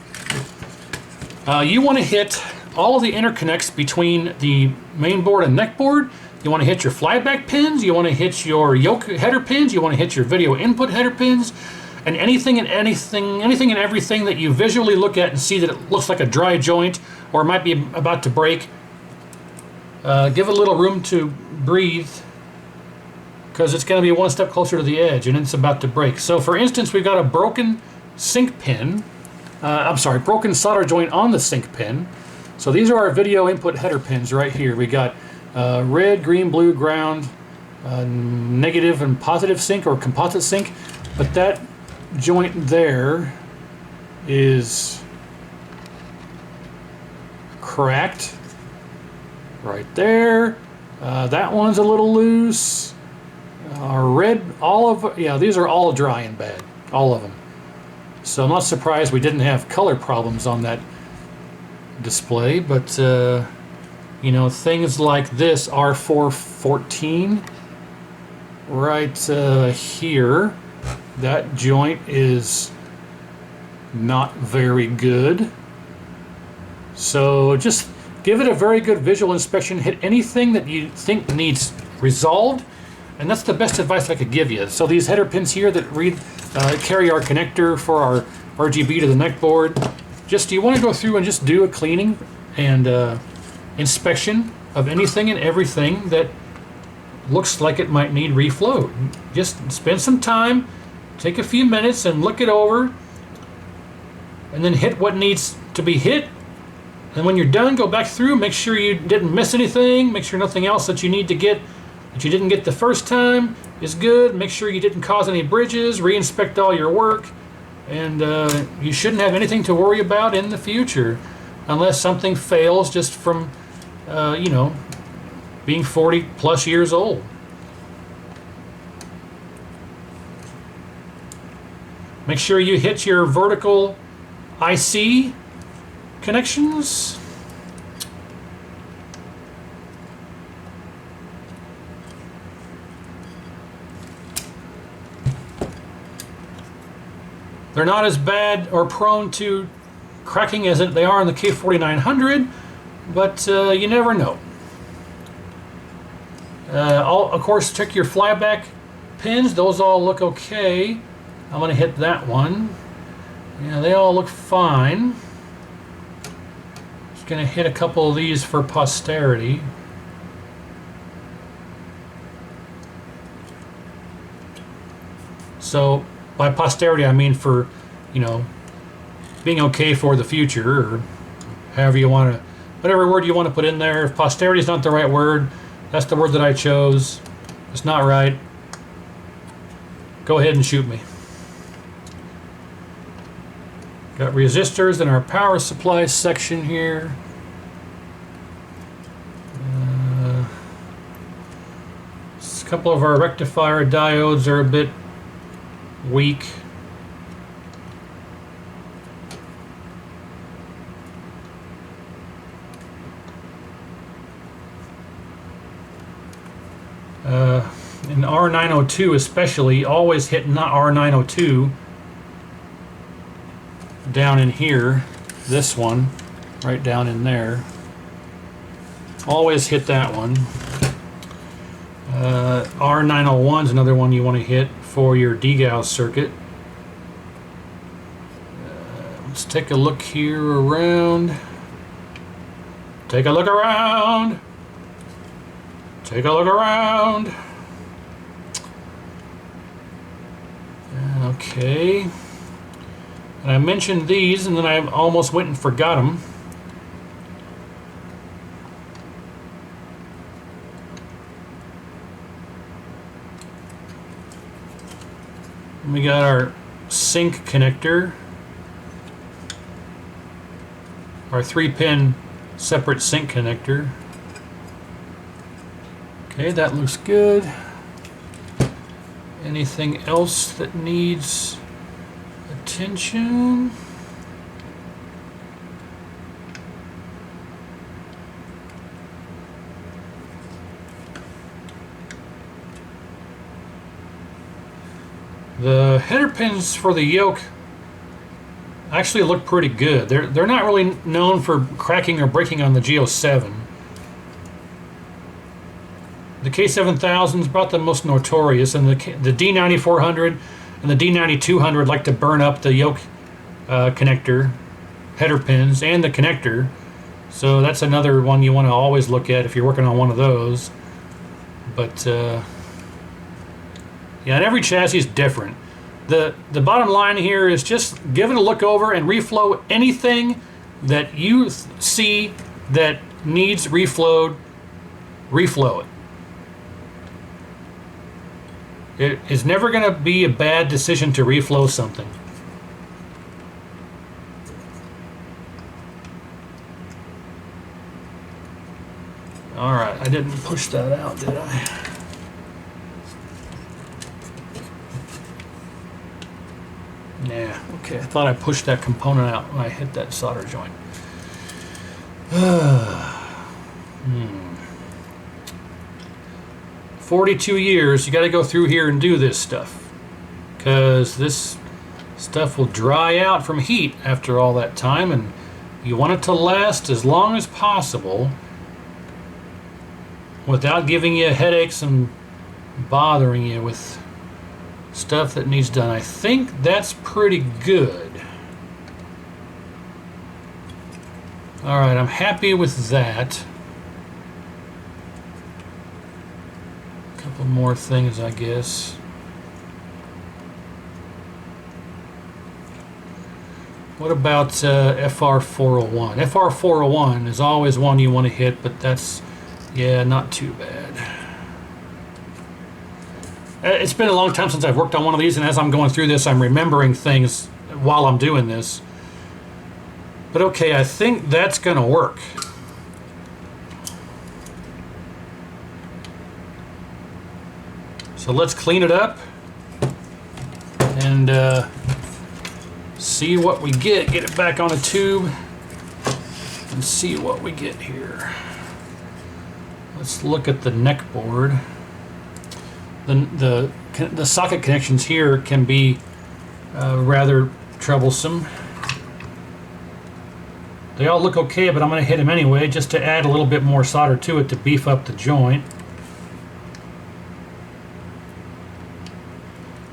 S1: you want to hit all of the interconnects between the main board and neck board. You want to hit your flyback pins, you want to hit your yoke header pins, you want to hit your video input header pins, and anything and everything that you visually look at and see that it looks like a dry joint or might be about to break. Give it a little room to breathe, because it's going to be one step closer to the edge and it's about to break. So for instance, we've got a broken sync pin, broken solder joint on the sync pin. So these are our video input header pins right here. We got red, green, blue, ground, negative and positive sync or composite sync, but that joint there is cracked right there. That one's a little loose. Our red, these are all dry and bad, all of them. So I'm not surprised we didn't have color problems on that display, but you know, things like this R414 right here, that joint is not very good. So just give it a very good visual inspection, hit anything that you think needs resolved, and that's the best advice I could give you. So these header pins here that carry our connector for our RGB to the neck board, you want to go through and just do a cleaning and inspection of anything and everything that looks like it might need reflow. Just spend some time, take a few minutes and look it over, and then hit what needs to be hit. And when you're done, go back through, make sure you didn't miss anything, make sure nothing else that you need to get that you didn't get the first time is good. Make sure you didn't cause any bridges, re-inspect all your work, and you shouldn't have anything to worry about in the future unless something fails just from you know, being 40 plus years old. Make sure you hit your vertical IC connections. They're not as bad or prone to cracking as they are in the K4900, but you never know. Of course, check your flyback pins. Those all look okay. I'm going to hit that one. Yeah, they all look fine. Just going to hit a couple of these for posterity. So by posterity, I mean for, you know, being okay for the future, or however you want to, whatever word you want to put in there. If posterity is not the right word, that's the word that I chose. It's not right. Go ahead and shoot me. Got resistors in our power supply section here. A couple of our rectifier diodes are a bit weak. In R902 especially, always hit not R902 down in here, this one, right down in there. Always hit that one. R901 is another one you want to hit for your degauss circuit. Let's take a look here around. Take a look around. Take a look around. Okay. And I mentioned these, and then I almost went and forgot them. And we got our sync connector, our 3-pin separate sync connector. Okay, that looks good. Anything else that needs attention? The header pins for the yoke actually look pretty good. They're not really known for cracking or breaking on the G07. The K7000 is about the most notorious, and the D9400 and the D9200 like to burn up the yoke connector, header pins, and the connector. So that's another one you want to always look at if you're working on one of those. But yeah, and every chassis is different. The bottom line here is just give it a look over and reflow anything that you see that needs reflowed, reflow it. It is never going to be a bad decision to reflow something. Alright, I didn't push that out, did I? Yeah, okay, I thought I pushed that component out when I hit that solder joint. 42 years, you got to go through here and do this stuff, because this stuff will dry out from heat after all that time, and you want it to last as long as possible without giving you headaches and bothering you with stuff that needs done. I think that's pretty good. Alright, I'm happy with that. Couple more things, I guess. What about FR401? FR401 is always one you want to hit, but that's, yeah, not too bad. It's been a long time since I've worked on one of these, and as I'm going through this, I'm remembering things while I'm doing this. But okay, I think that's going to work. So let's clean it up and see what we get. Get it back on a tube and see what we get here. Let's look at the neck board. The socket connections here can be rather troublesome. They all look okay, but I'm going to hit them anyway just to add a little bit more solder to it to beef up the joint.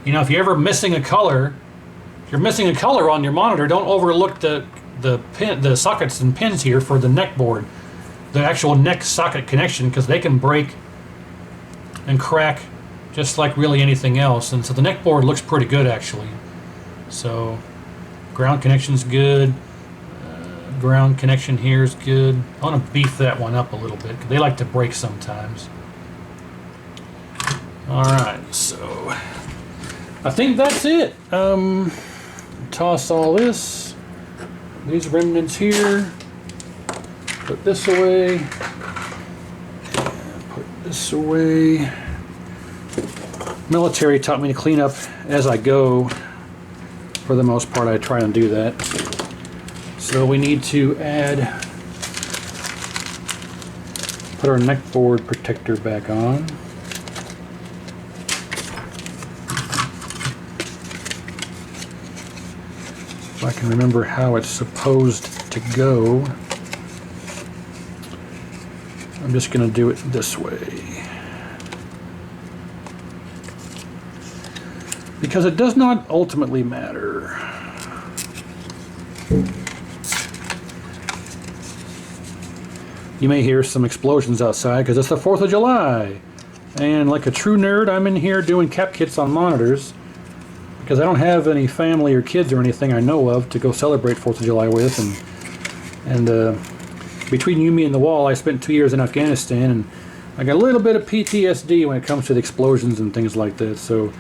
S1: You know, if you're ever missing a color, if you're missing a color on your monitor, don't overlook the sockets and pins here for the neck board, the actual neck socket connection, because they can break and crack just like really anything else. And so the neck board looks pretty good actually. So ground connection's good. Ground connection here is good. I want to beef that one up a little bit because they like to break sometimes. Alright, so I think that's it. Toss all this, these remnants here, put this away, and put this away. Military taught me to clean up as I go. For the most part, I try and do that. So we need to put our neck board protector back on. If I can remember how it's supposed to go, I'm just going to do it this way. Because it does not ultimately matter. You may hear some explosions outside because it's the 4th of July. And like a true nerd, I'm in here doing cap kits on monitors because I don't have any family or kids or anything I know of to go celebrate 4th of July with. And between you, me, and the wall, I spent 2 years in Afghanistan, and I got a little bit of PTSD when it comes to the explosions and things like that. So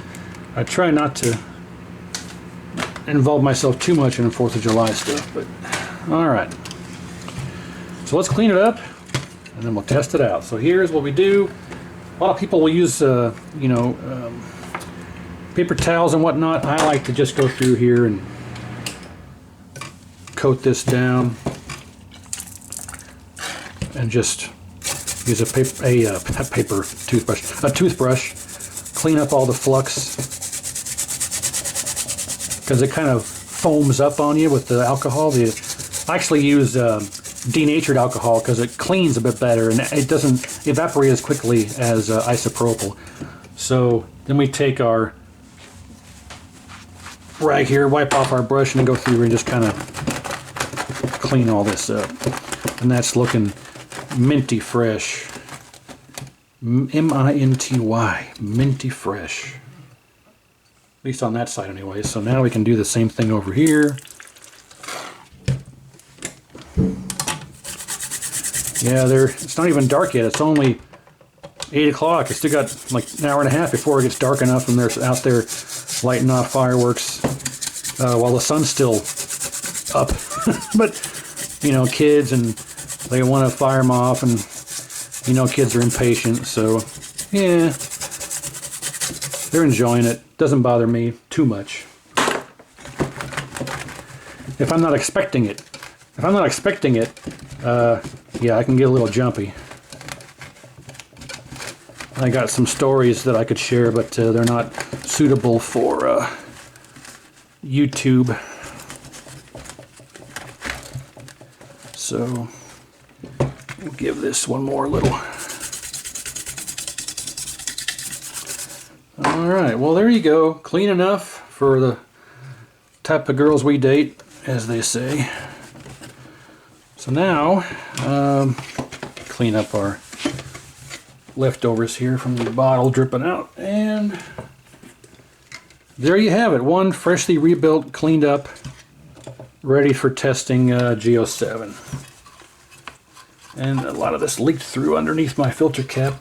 S1: I try not to involve myself too much in the 4th of July stuff. But all right. So let's clean it up, and then we'll test it out. So here's what we do. A lot of people will use, paper towels and whatnot. I like to just go through here and coat this down, and just use a toothbrush, clean up all the flux, because it kind of foams up on you with the alcohol. I actually use denatured alcohol because it cleans a bit better and it doesn't evaporate as quickly as isopropyl. So then we take our rag here, wipe off our brush, and then go through and just kind of clean all this up. And that's looking minty fresh. M-I-N-T-Y, minty fresh. At least on that side anyway. So now we can do the same thing over here. Yeah, it's not even dark yet. It's only 8 o'clock. It's still got like an hour and a half before it gets dark enough, and they're out there lighting off fireworks while the sun's still up. But, you know, kids, and they want to fire them off, and, you know, kids are impatient, so, yeah. They're enjoying it. Doesn't bother me too much. If I'm not expecting it. Yeah, I can get a little jumpy. I got some stories that I could share, but they're not suitable for YouTube. So we'll give this one more little. Alright, well there you go. Clean enough for the type of girls we date, as they say. So now, clean up our leftovers here from the bottle dripping out, and there you have it. One freshly rebuilt, cleaned up, ready for testing G07. And a lot of this leaked through underneath my filter cap.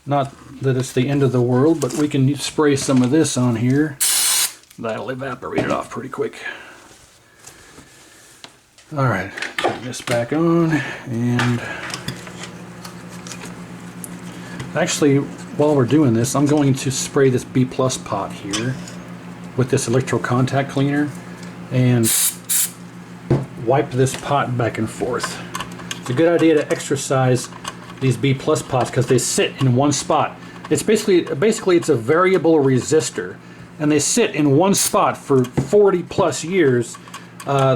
S1: Not that it's the end of the world, but we can spray some of this on here. That'll evaporate it off pretty quick. Alright, turn this back on, and actually, while we're doing this, I'm going to spray this B+ pot here with this electro contact cleaner and wipe this pot back and forth. It's a good idea to exercise these B+ pots because they sit in one spot. It's basically it's a variable resistor, and they sit in one spot for 40+ years.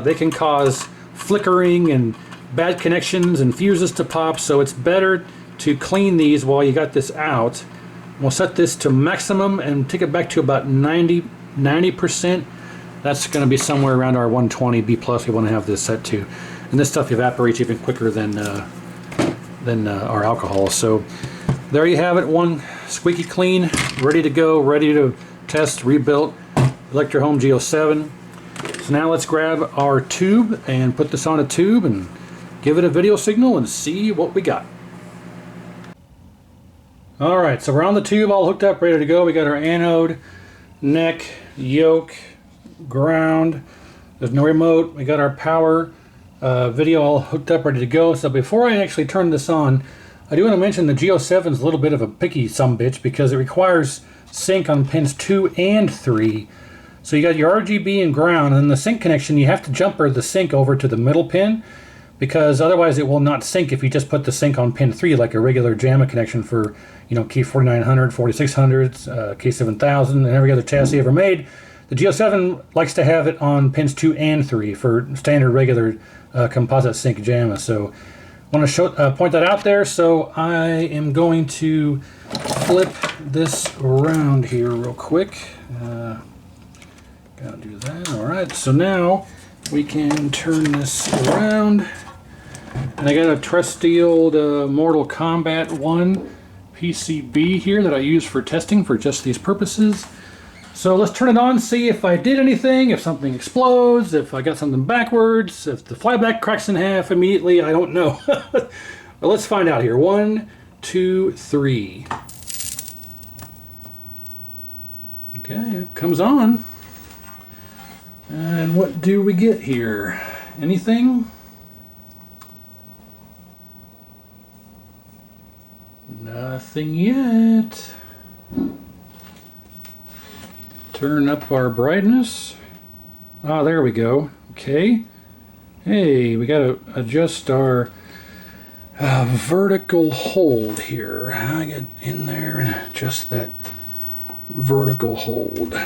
S1: They can cause flickering and bad connections and fuses to pop, so it's better to clean these while you got this out. We'll set this to maximum and take it back to about 90%. That's going to be somewhere around our 120 B+. We want to have this set to, and this stuff evaporates even quicker than our alcohol. So there you have it, one squeaky clean, ready to go, ready to test, rebuilt Electrohome G07. So now let's grab our tube and put this on a tube and give it a video signal and see what we got. Alright, so we're on the tube, all hooked up, ready to go. We got our anode, neck, yoke, ground. There's no remote. We got our power, video all hooked up, ready to go. So before I actually turn this on, I do want to mention the G07 is a little bit of a picky sumbitch because it requires sync on pins 2 and 3. So you got your RGB and ground, and the sync connection, you have to jumper the sync over to the middle pin, because otherwise it will not sync if you just put the sync on pin 3 like a regular JAMA connection for, you know, K4900, 4600s, K7000, and every other chassis ever made. The G07 likes to have it on pins 2 and 3 for standard regular composite sync JAMA. So I want to point that out there. So I am going to flip this around here real quick. Gotta do that. Alright, so now we can turn this around. And I got a trusty old Mortal Kombat 1 PCB here that I use for testing for just these purposes. So let's turn it on, see if I did anything, if something explodes, if I got something backwards, if the flyback cracks in half immediately, I don't know. But let's find out here. 1, 2, 3. Okay, it comes on. And what do we get here? Anything? Nothing yet. Turn up our brightness. Ah, there we go. Okay. Hey, we got to adjust our vertical hold here. I get in there and adjust that vertical hold.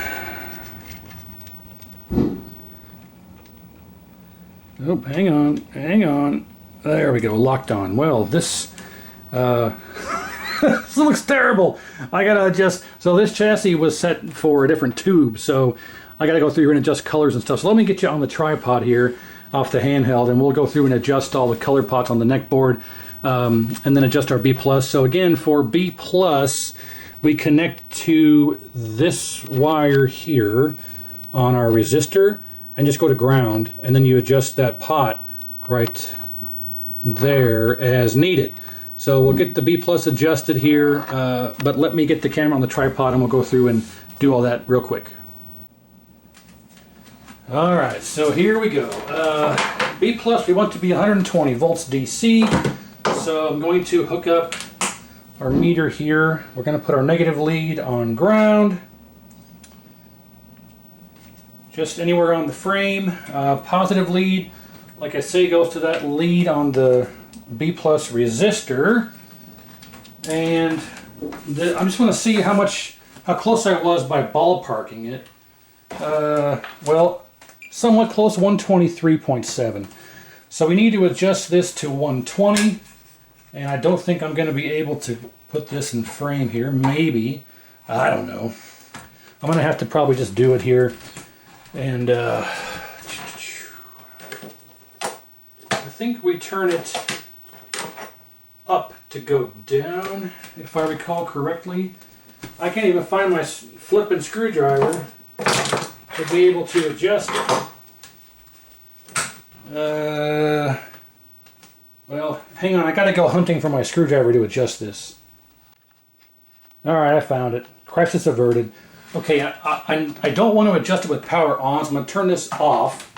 S1: Oh, hang on, hang on. There we go, locked on. Well, this this looks terrible. I gotta adjust. So this chassis was set for a different tube, so I gotta go through here and adjust colors and stuff. So let me get you on the tripod here off the handheld, and we'll go through and adjust all the color pots on the neck board, and then adjust our B+. So again, for B+, we connect to this wire here on our resistor and just go to ground, and then you adjust that pot right there as needed. So we'll get the B+ adjusted here, but let me get the camera on the tripod and we'll go through and do all that real quick. Alright, so here we go. B+, we want to be 120 volts DC, so I'm going to hook up our meter here. We're going to put our negative lead on ground, just anywhere on the frame. Positive lead, like I say, goes to that lead on the B+ resistor, and I'm just going to see how close I was by ballparking it. Well, somewhat close, 123.7. So we need to adjust this to 120, and I don't think I'm going to be able to put this in frame here. Maybe, I don't know. I'm going to have to probably just do it here, and I think we turn it up to go down, if I recall correctly. I can't even find my flipping screwdriver to be able to adjust it. Well, hang on, I gotta go hunting for my screwdriver to adjust this. Alright, I found it. Crisis averted. Okay, I don't want to adjust it with power on, so I'm going to turn this off,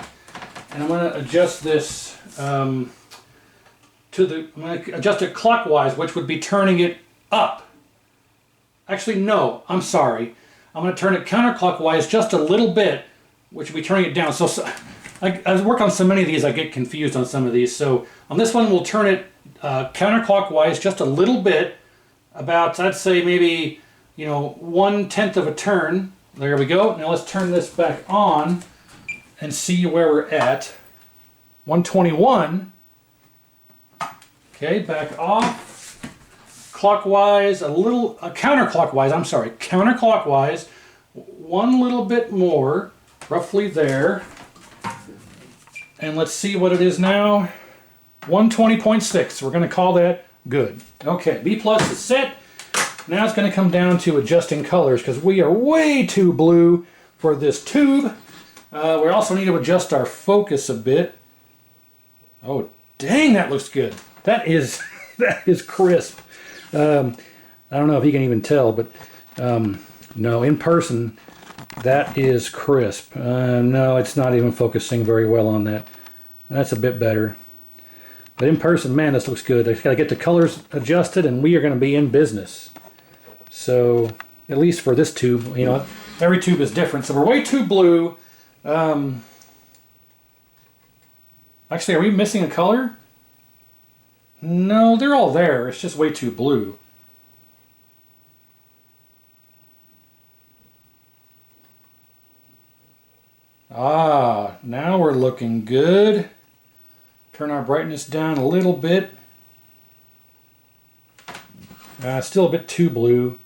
S1: and I'm going to adjust this I'm going to adjust it clockwise, which would be turning it up. Actually, no, I'm sorry. I'm going to turn it counterclockwise just a little bit, which would be turning it down. So I work on so many of these, I get confused on some of these. So on this one, we'll turn it counterclockwise just a little bit, about, I'd say maybe, 1/10 of a turn. There we go. Now let's turn this back on and see where we're at. 121. Okay, back off. Clockwise, counterclockwise, one little bit more, roughly there. And let's see what it is now. 120.6. We're going to call that good. Okay, B+ is set. Now it's going to come down to adjusting colors, because we are way too blue for this tube. We also need to adjust our focus a bit. Oh, dang, that looks good. That is crisp. I don't know if you can even tell, but no, in person, that is crisp. No, it's not even focusing very well on that. That's a bit better. But in person, man, this looks good. I just got to get the colors adjusted, and we are going to be in business. So, at least for this tube, every tube is different. So we're way too blue. Actually, are we missing a color? No, they're all there. It's just way too blue. Ah, now we're looking good. Turn our brightness down a little bit. Still a bit too blue,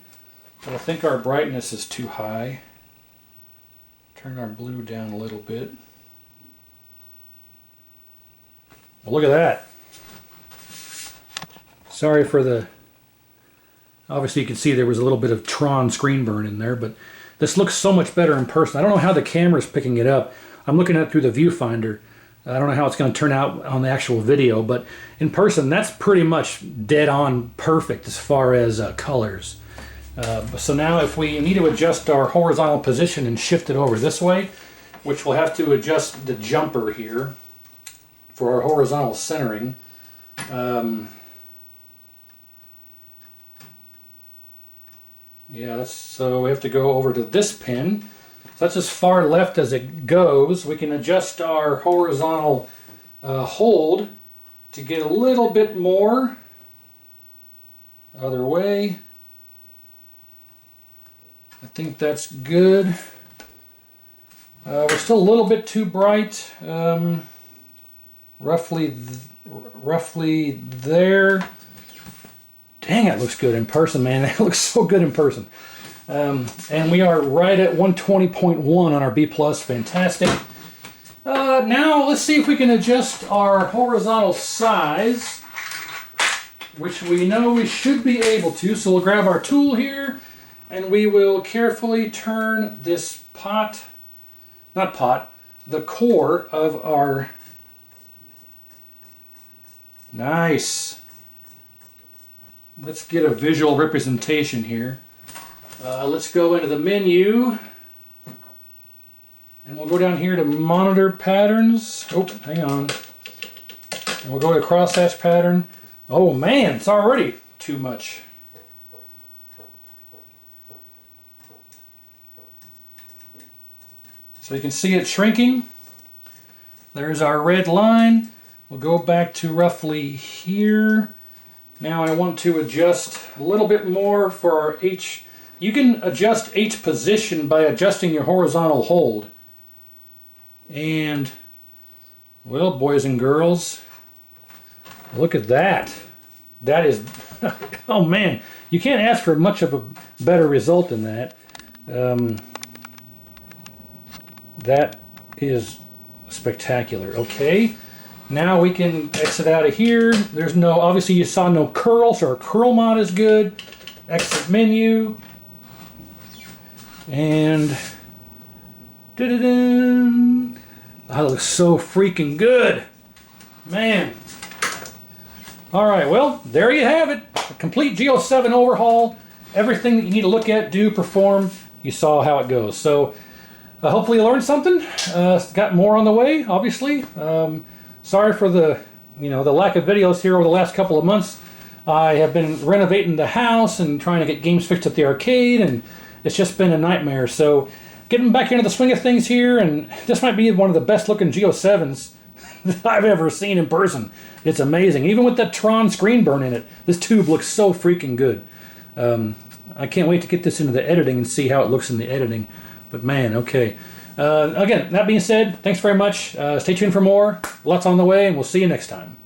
S1: but I think our brightness is too high. Turn our blue down a little bit. Well, look at that. Sorry for the... Obviously you can see there was a little bit of Tron screen burn in there, but this looks so much better in person. I don't know how the camera's picking it up. I'm looking at it through the viewfinder. I don't know how it's going to turn out on the actual video, but in person, that's pretty much dead on perfect as far as colors. So now if we need to adjust our horizontal position and shift it over this way, which we'll have to adjust the jumper here for our horizontal centering. Yeah, so we have to go over to this pin. So that's as far left as it goes. We can adjust our horizontal hold to get a little bit more. Other way. I think that's good. We're still a little bit too bright. roughly there. Dang, it looks good in person, man. That looks so good in person. And we are right at 120.1 on our B+. Fantastic. Now let's see if we can adjust our horizontal size, which we know we should be able to. So we'll grab our tool here and we will carefully turn this the core of our, nice. Let's get a visual representation here. Let's go into the menu and we'll go down here to monitor patterns. Oh, hang on. And we'll go to crosshatch pattern. Oh man, it's already too much. So you can see it shrinking. There's our red line. We'll go back to roughly here. Now I want to adjust a little bit more for our H. You can adjust H position by adjusting your horizontal hold. And, well, boys and girls, look at that. That is, oh man, you can't ask for much of a better result than that. That is spectacular. Okay, now we can exit out of here. There's no, obviously you saw no curl, so our curl mod is good. Exit menu. And da-da-da. That looks so freaking good, man. All right, well, there you have it. A complete G07 overhaul. Everything that you need to look at, do, perform. You saw how it goes. So hopefully you learned something. Got more on the way, obviously. Sorry for the lack of videos here over the last couple of months. I have been renovating the house and trying to get games fixed at the arcade, and it's just been a nightmare. So getting back into the swing of things here, and this might be one of the best looking G07s that I've ever seen in person. It's amazing. Even with that Tron screen burn in it, this tube looks so freaking good. I can't wait to get this into the editing and see how it looks in the editing. But man, okay. Again, that being said, thanks very much. Stay tuned for more. Lots on the way, and we'll see you next time.